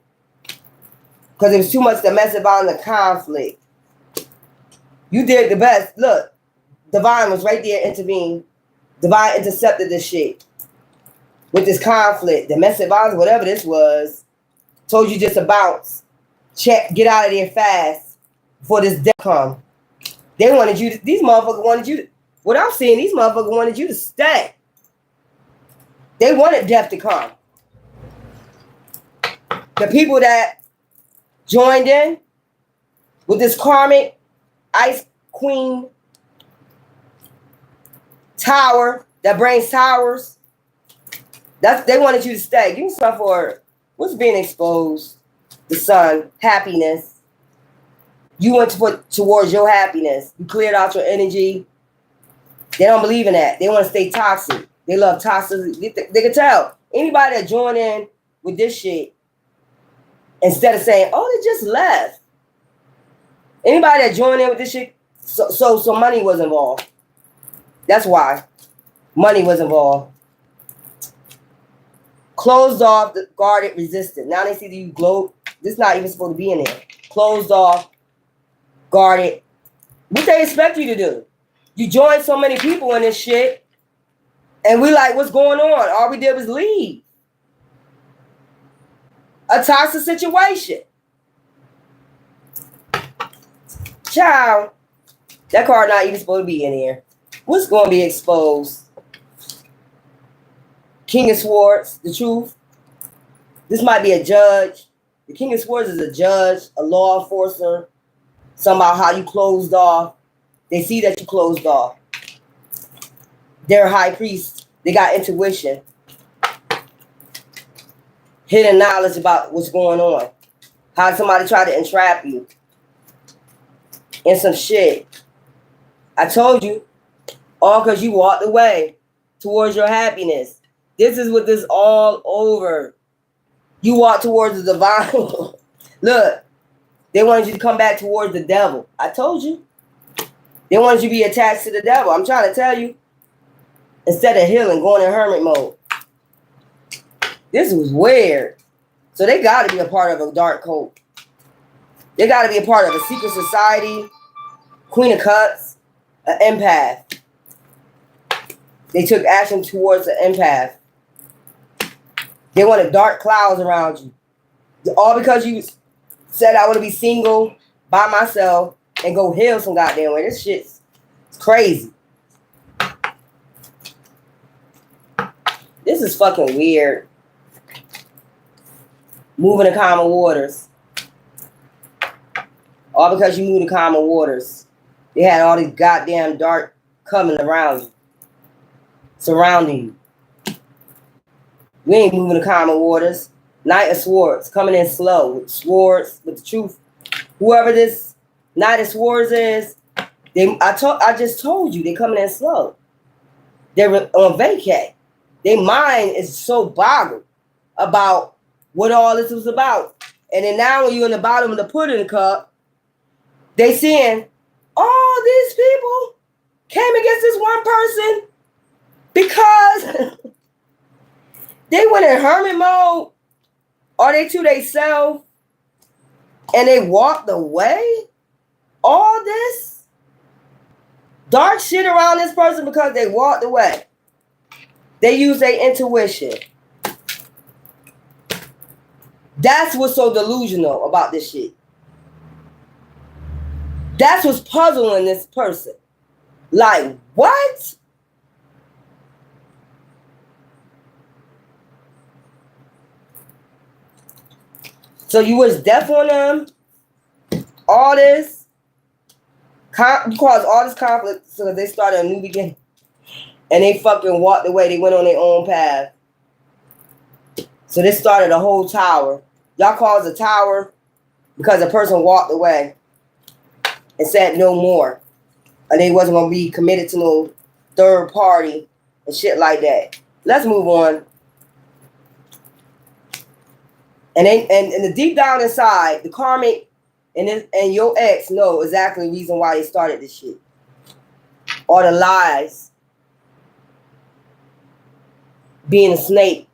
Because it was too much to mess about in the conflict. You did the best. Look. Divine was right there intervening. Divine intercepted this shit. With this conflict. Domestic violence, whatever this was. Told you just to bounce. Check. Get out of there fast. Before this death come. They wanted you to, these motherfuckers wanted you to, what I'm seeing, these motherfuckers wanted you to stay. They wanted death to come. The people that joined in with this karmic ice queen tower that brings towers, they wanted you to stay. Give me something for what's being exposed. The sun, happiness. You went to put towards your happiness. You cleared out your energy. They don't believe in that. They want to stay toxic. They love toxic. They can tell. Anybody that joined in with this shit, instead of saying, oh, they just left. Anybody that joined in with this shit, so money was involved. That's why. Money was involved. Closed off, guarded, resistant. Now they see that you glow. This is not even supposed to be in there. Closed off. Guarded. What they expect you to do? You joined so many people in this shit, and we like, what's going on? All we did was leave. A toxic situation. Child, that card not even supposed to be in here. What's going to be exposed? King of Swords, the truth. This might be a judge. The King of Swords is a judge, a law enforcer. Somehow how you closed off. They see that you closed off. They're a high priest. They got intuition. Hidden knowledge about what's going on. How somebody tried to entrap you. In some shit. I told you. All because you walked away towards your happiness. This is what this all over. You walk towards the divine. Look. They wanted you to come back towards the devil. I told you. They wanted you to be attached to the devil. I'm trying to tell you. Instead of healing, going in hermit mode. This was weird. So they got to be a part of a dark cult. They got to be a part of a secret society. Queen of Cups. An empath. They took action towards the empath. They wanted dark clouds around you. All because you said I want to be single by myself and go heal some goddamn way. This shit's crazy. This is fucking weird. Moving to calmer waters. All because you moved to calmer waters. They had all these goddamn dark coming around you. Surrounding you. We ain't moving to calmer waters. Knight of Swords coming in slow with swords, with the truth. Whoever this Night of Swords is I just told you they coming in slow. They're on vacay. Their mind is so boggled about what all this was about. And then now when you're in the bottom of the pudding cup, they seeing all these people came against this one person because they went in hermit mode or they to themselves and they walked away. All this dark shit around this person because they walked away. They use their intuition. That's what's so delusional about this shit. That's what's puzzling this person. Like, what? So you was deaf on them? All this? You caused all this conflict so that they started a new beginning. And they fucking walked away. They went on their own path. So this started a whole tower. Y'all caused a tower because a person walked away and said no more. And they wasn't going to be committed to no third party and shit like that. Let's move on. And the deep down inside, the karmic and your ex know exactly the reason why they started this shit. Or the lies. Being a snake.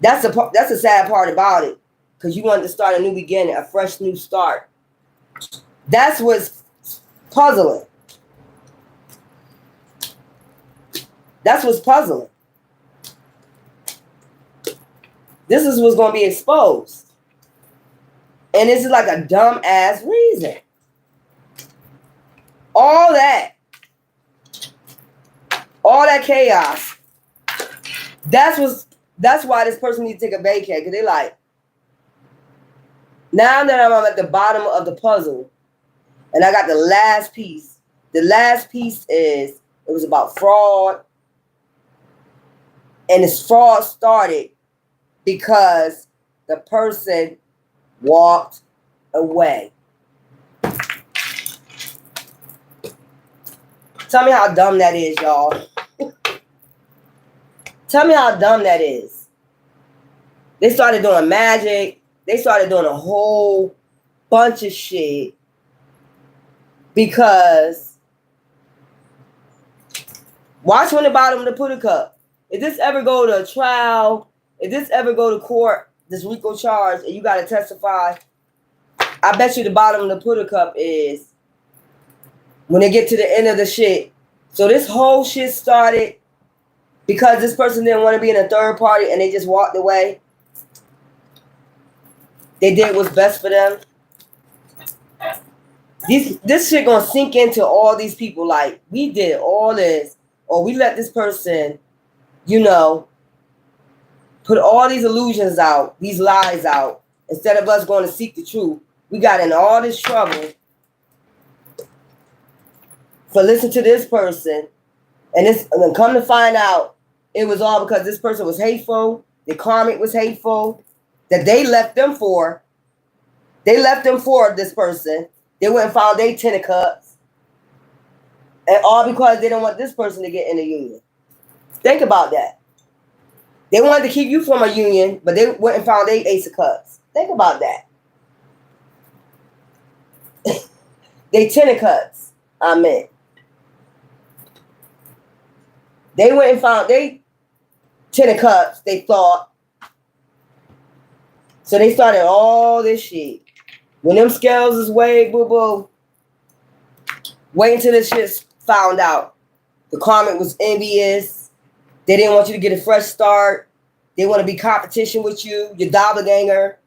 That's the sad part about it. Because you wanted to start a new beginning, a fresh new start. That's what's puzzling. That's what's puzzling. This is what's going to be exposed. And this is like a dumb ass reason. All that chaos. That's why this person needs to take a vacay. Because they like, now that I'm at the bottom of the puzzle, and I got the last piece. The last piece is, it was about fraud. And this fraud started because the person walked away. Tell me how dumb that is, y'all. Tell me how dumb that is. They started doing magic. They started doing a whole bunch of shit because watch when the bottom of the pudding cup. If this ever go to a trial, if this ever go to court, this RICO charge, and you got to testify, I bet you the bottom of the pudding cup is when they get to the end of the shit. So this whole shit started because this person didn't want to be in a third party and they just walked away. They did what's best for them. This shit gonna sink into all these people. Like, we did all this, or we let this person, put all these illusions out, these lies out. Instead of us going to seek the truth, we got in all this trouble for listening to this person, and then come to find out it was all because this person was hateful. The karmic was hateful. That they left them for. They left them for this person. They went and found their 10 of cups. And all because they don't want this person to get in a union. Think about that. They wanted to keep you from a union, but they went and found their ace of cups. Think about that. They 10 of cups, I meant. They went and found their 10 of cups, they thought. So they started all this shit. When them scales is weighed, boo-boo, wait until this shit's found out. The karmic was envious. They didn't want you to get a fresh start. They want to be competition with you, your doppelganger.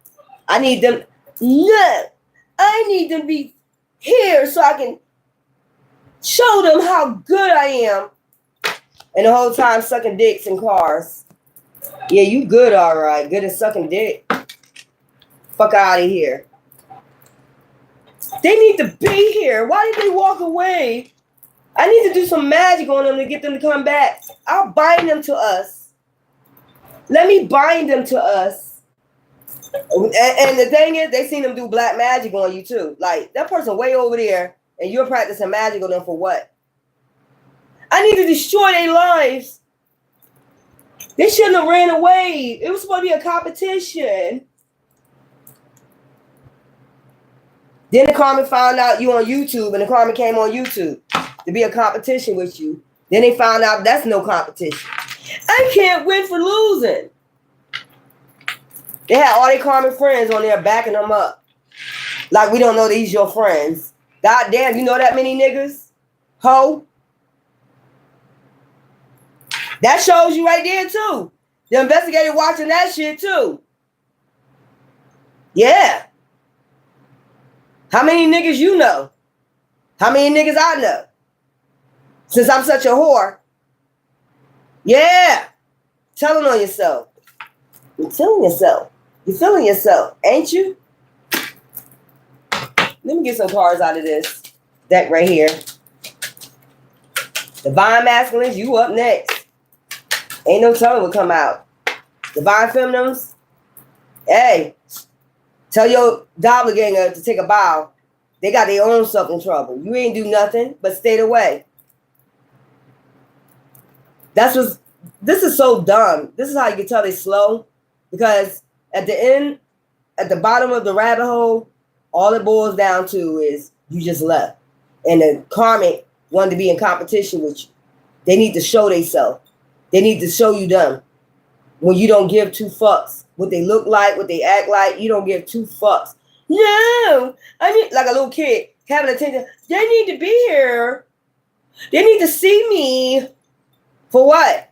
I need them to be here so I can show them how good I am. And the whole time sucking dicks in cars. Yeah, you good, all right. Good at sucking dick. Fuck out of here. They need to be here. Why did they walk away? I need to do some magic on them to get them to come back. I'll bind them to us. Let me bind them to us. And the thing is, they seen them do black magic on you too. Like that person way over there, and you're practicing magic on them for what? I need to destroy their lives. They shouldn't have ran away. It was supposed to be a competition. Then the Karmic found out you on YouTube, and the Karmic came on YouTube to be a competition with you. Then they found out that's no competition. I can't win for losing. They had all their Karmic friends on there backing them up. Like we don't know these your friends. God damn, you know that many niggas? Ho. That shows you right there too. The investigator watching that shit too. Yeah. How many niggas you know? How many niggas I know? Since I'm such a whore. Yeah. Telling on yourself. You're telling yourself. You're feeling yourself, ain't you? Let me get some cards out of this deck right here. Divine Masculines, you up next. Ain't no telling what come out. Divine Feminines, hey, tell your doppelganger to take a bow. They got their own self in trouble. You ain't do nothing but stayed away. This is so dumb. This is how you can tell they slow. Because at the end, at the bottom of the rabbit hole, all it boils down to is you just left. And the Karmic wanted to be in competition with you. They need to show themselves. They need to show you them. When you don't give two fucks. What they look like, what they act like, you don't give two fucks. No, I mean, like a little kid having attention. They need to be here. They need to see me. For what?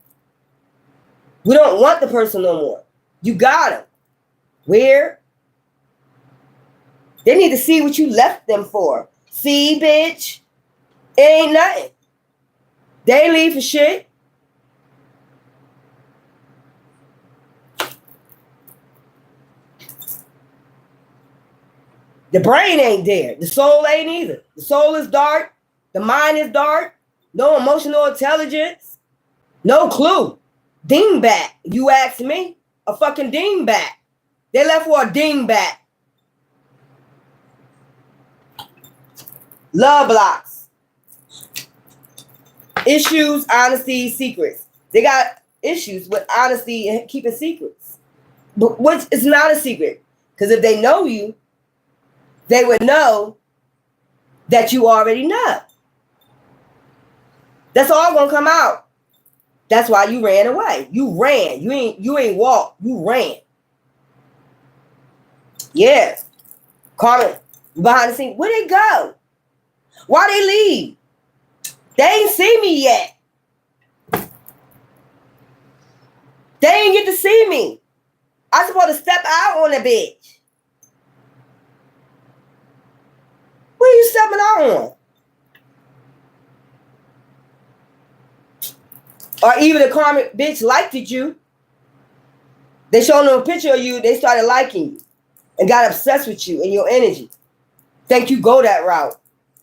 We don't want the person no more. You got them. Where? They need to see what you left them for. See, bitch? It ain't nothing. They ain't leave for shit. The brain ain't there. The soul ain't either. The soul is dark. The mind is dark. No emotional intelligence. No clue. Dingbat. You ask me? A fucking dingbat. They left for a dingbat. Love blocks. Issues, honesty, secrets. They got issues with honesty and keeping secrets. But which is not a secret. Because if they know you, they would know that you already know. That's all gonna come out. That's why you ran away. You ran. You ain't walked. You ran. Yeah. Karmic behind the scene. Where they go? Why they leave? They ain't see me yet. They ain't get to see me. I supposed to step out on the bitch. What are you stepping out on? Or even the Karmic bitch liked you. They showed them a picture of you. They started liking you and got obsessed with you and your energy. Think you go that route.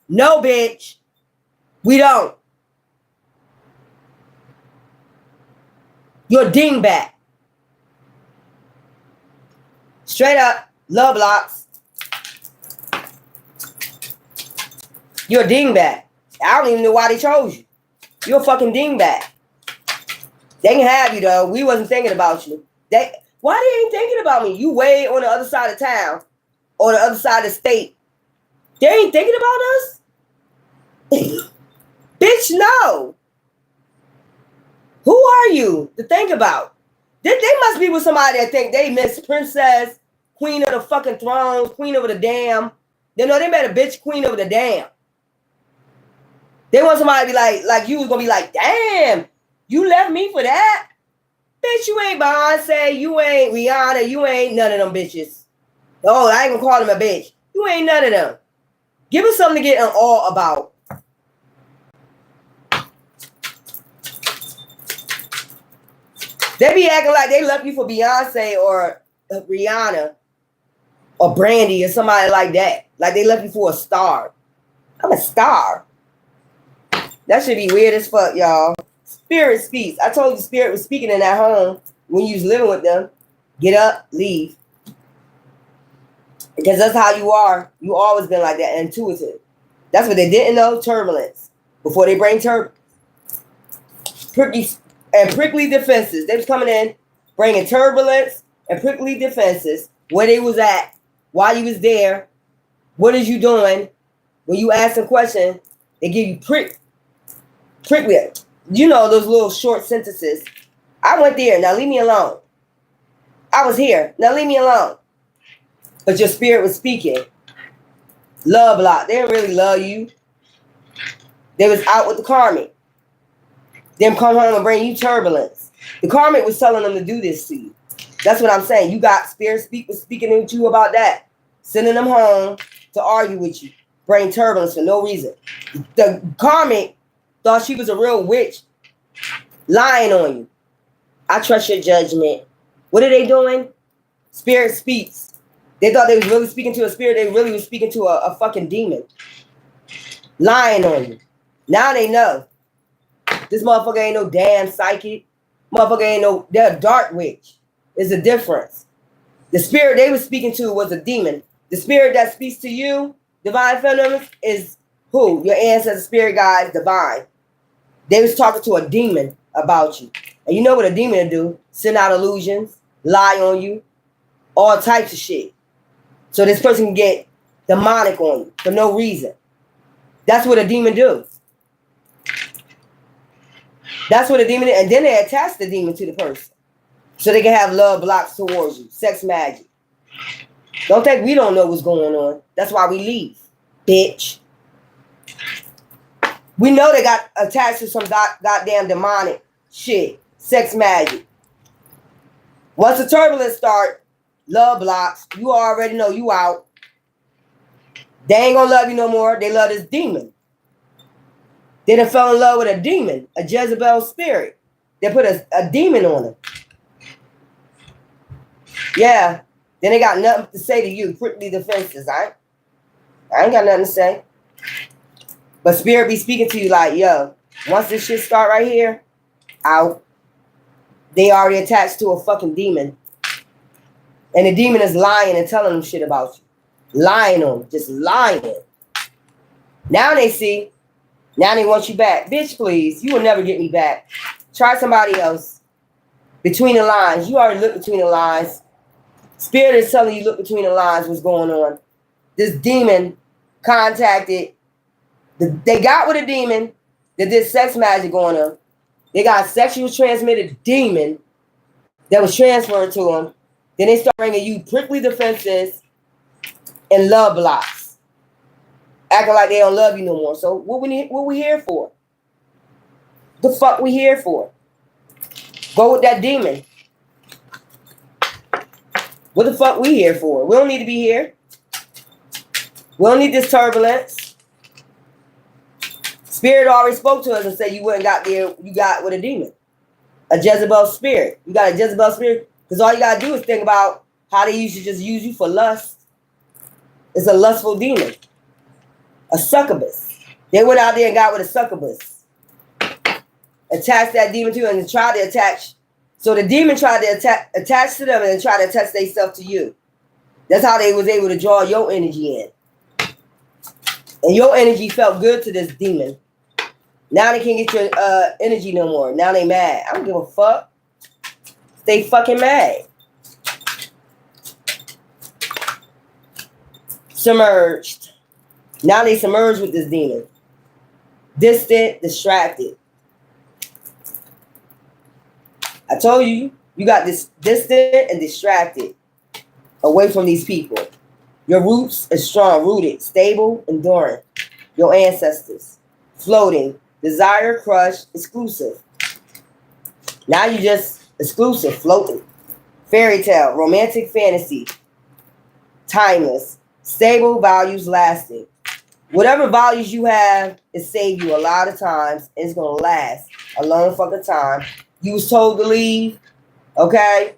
No, bitch. We don't. You're a dingbat. Straight up. Love blocks. You're a dingbat. I don't even know why they chose you. You're a fucking dingbat. They can have you though. We wasn't thinking about you. Why they ain't thinking about me? You way on the other side of town or the other side of the state. They ain't thinking about us? Bitch, no. Who are you to think about? They must be with somebody that think they Miss Princess, queen of the fucking thrones, queen over the damn. They know they made a bitch queen over the damn. They want somebody to be like you was gonna be like, damn, you left me for that? Bitch, you ain't Beyonce, you ain't Rihanna, you ain't none of them bitches. Oh, I ain't gonna call them a bitch. You ain't none of them. Give us something to get in awe about. They be acting like they left you for Beyonce or Rihanna or Brandy or somebody like that. Like they left you for a star. I'm a star. That should be weird as fuck, y'all. Spirit speaks. I told you Spirit was speaking in that home when you was living with them. Get up, leave. Because that's how you are. You always been like that, intuitive. That's what they didn't know, turbulence. Before they bring turbulence. Prickly defenses. They was coming in, bringing turbulence and prickly defenses. Where they was at, while you was there, what is you doing? When you ask a question, they give you prickly. You know those little short sentences. I went there, now leave me alone. I was here, now leave me alone. But your spirit was speaking. Love block. They didn't really love you. They was out with the karmic. Them come home and bring you turbulence. The karmic was telling them to do this to you. That's what I'm saying. You got spirit speaking with you about that. Sending them home to argue with you. Bring turbulence for no reason. The karmic thought she was a real witch. Lying on you. I trust your judgment. What are they doing? Spirit speaks. They thought they was really speaking to a spirit. They really was speaking to a fucking demon. Lying on you. Now they know. This motherfucker ain't no damn psychic. Motherfucker ain't no, they're a dark witch. There's a difference. The spirit they were speaking to was a demon. The spirit that speaks to you, divine feminine, is who? Your ancestor spirit guides, divine. They was talking to a demon about you. And you know what a demon do? Send out illusions, lie on you, all types of shit. So this person can get demonic on you for no reason. That's what a demon do. That's what a demon is. And then they attach the demon to the person. So they can have love blocks towards you. Sex magic. Don't think we don't know what's going on. That's why we leave. Bitch. We know they got attached to some goddamn demonic shit. Sex magic. Once the turbulence start, love blocks, you already know you out. They ain't gonna love you no more. They love this demon. They done fell in love with a demon, a Jezebel spirit. They put a demon on them. Yeah. Then they got nothing to say to you. Prickly defenses, I ain't got nothing to say. But spirit be speaking to you like, yo, once this shit start right here, out. They already attached to a fucking demon. And the demon is lying and telling them shit about you. Lying on them. Just lying. Now they see. Now they want you back. Bitch, please. You will never get me back. Try somebody else. Between the lines. You already looked between the lines. Spirit is telling you look between the lines what's going on. This demon contacted. They got with a demon that did sex magic on them. They got a sexual transmitted demon that was transferred to them. Then they start bringing you prickly defenses and love blocks. Acting like they don't love you no more. So what we here for? The fuck we here for? Go with that demon. What the fuck we here for? We don't need to be here. We don't need this turbulence. Spirit already spoke to us and said you wouldn't got there. You got with a demon. A Jezebel spirit. You got a Jezebel spirit. Because all you got to do is think about how they used to just use you for lust. It's a lustful demon. A succubus. They went out there and got with a succubus. Attached that demon to you and tried to attach. So the demon tried to attach to them and then try to attach themselves to you. That's how they was able to draw your energy in. And your energy felt good to this demon. Now they can't get your energy no more. Now they mad. I don't give a fuck. Stay fucking mad. Submerged. Now they submerged with this demon. Distant, distracted. I told you, you got this distant and distracted away from these people. Your roots are strong, rooted, stable, enduring. Your ancestors. Floating. Desire, crush, exclusive. Now you just exclusive, floating. Fairy tale, romantic fantasy. Timeless. Stable, values, lasting. Whatever values you have, it saved you a lot of times. And it's going to last a long fucking time. You was told to leave. Okay?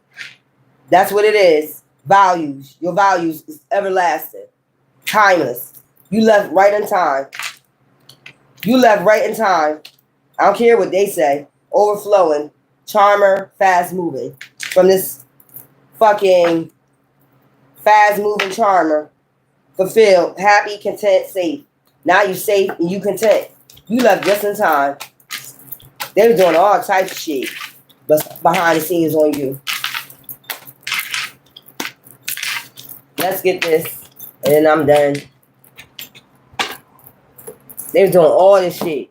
That's what it is. Values. Your values is everlasting. Timeless. You left right in time. You left right in time. I don't care what they say. Overflowing. Charmer. Fast moving. From this fucking fast moving charmer. fulfilled, happy, content, safe. Now you safe and you content. You left just in time. They were doing all types of shit, but behind the scenes on you. Let's get this, and then I'm done. They were doing all this shit.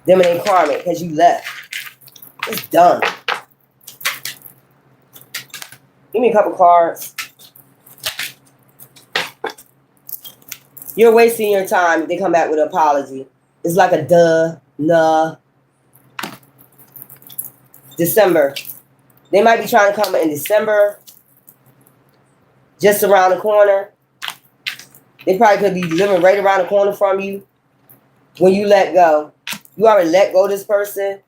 Them and they karmic because you left. It's done. Give me a couple cards. You're wasting your time if they come back with an apology. It's like a duh, nah. December. They might be trying to come in December. Just around the corner. They probably could be living right around the corner from you when you let go. You already let go of this person.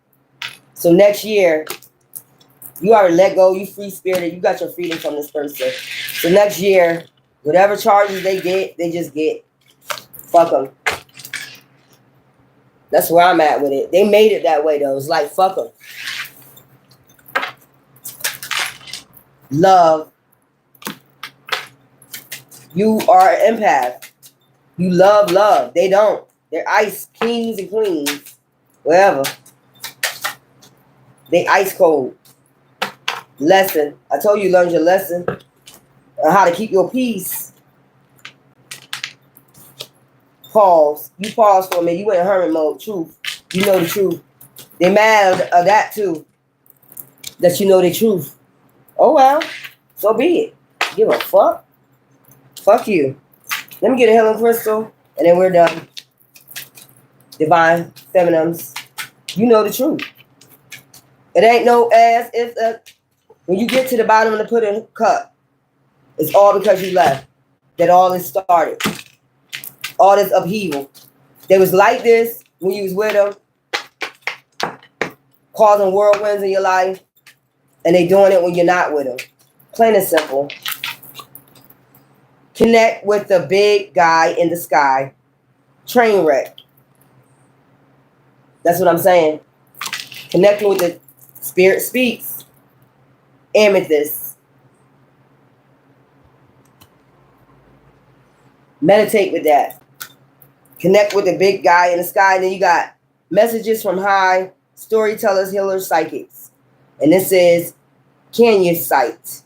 So next year, you already let go. You free spirited. You got your freedom from this person. So next year, whatever charges they get, they just get. Fuck them. That's where I'm at with it. They made it that way, though. It's like, fuck them. Love. You are an empath. You love love. They don't. They're ice kings and queens. Whatever. They ice cold. Lesson. I told you learned your lesson. On how to keep your peace. Pause. You pause for a minute. You went in hermit mode. Truth. You know the truth. They mad of that too. That you know the truth. Oh well. So be it. Give a fuck. Fuck you. Let me get a healing crystal. And then we're done. Divine Feminines. You know the truth. It ain't no as if when you get to the bottom of the pudding cup, it's all because you left. That all this started. All this upheaval. They was like this when you was with them, causing whirlwinds in your life, and they doing it when you're not with them. Plain and simple. Connect with the big guy in the sky. Train wreck. That's what I'm saying. Connecting with the spirit speaks. Amethyst. Meditate with that. Connect with the big guy in the sky. And then you got messages from high, storytellers, healers, psychics. And this is Kenya sight.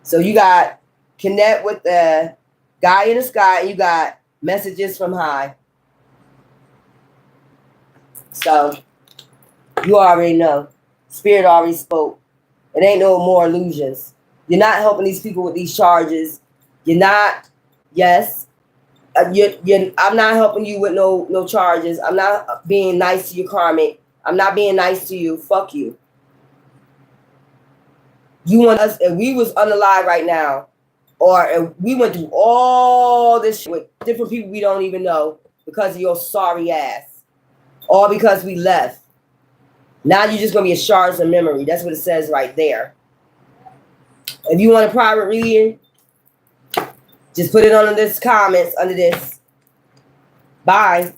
So you got connect with the guy in the sky. And you got messages from high. So you already know. Spirit already spoke. It ain't no more illusions. You're not helping these people with these charges. You're not. Yes. I'm not helping you with no charges. I'm not being nice to your karmic. I'm not being nice to you. Fuck you. You want us, if we was unalive right now, or if we went through all this shit with different people we don't even know because of your sorry ass. All because we left. Now you're just going to be a shards of memory. That's what it says right there. If you want a private reading, just put it under this comments, under this. Bye.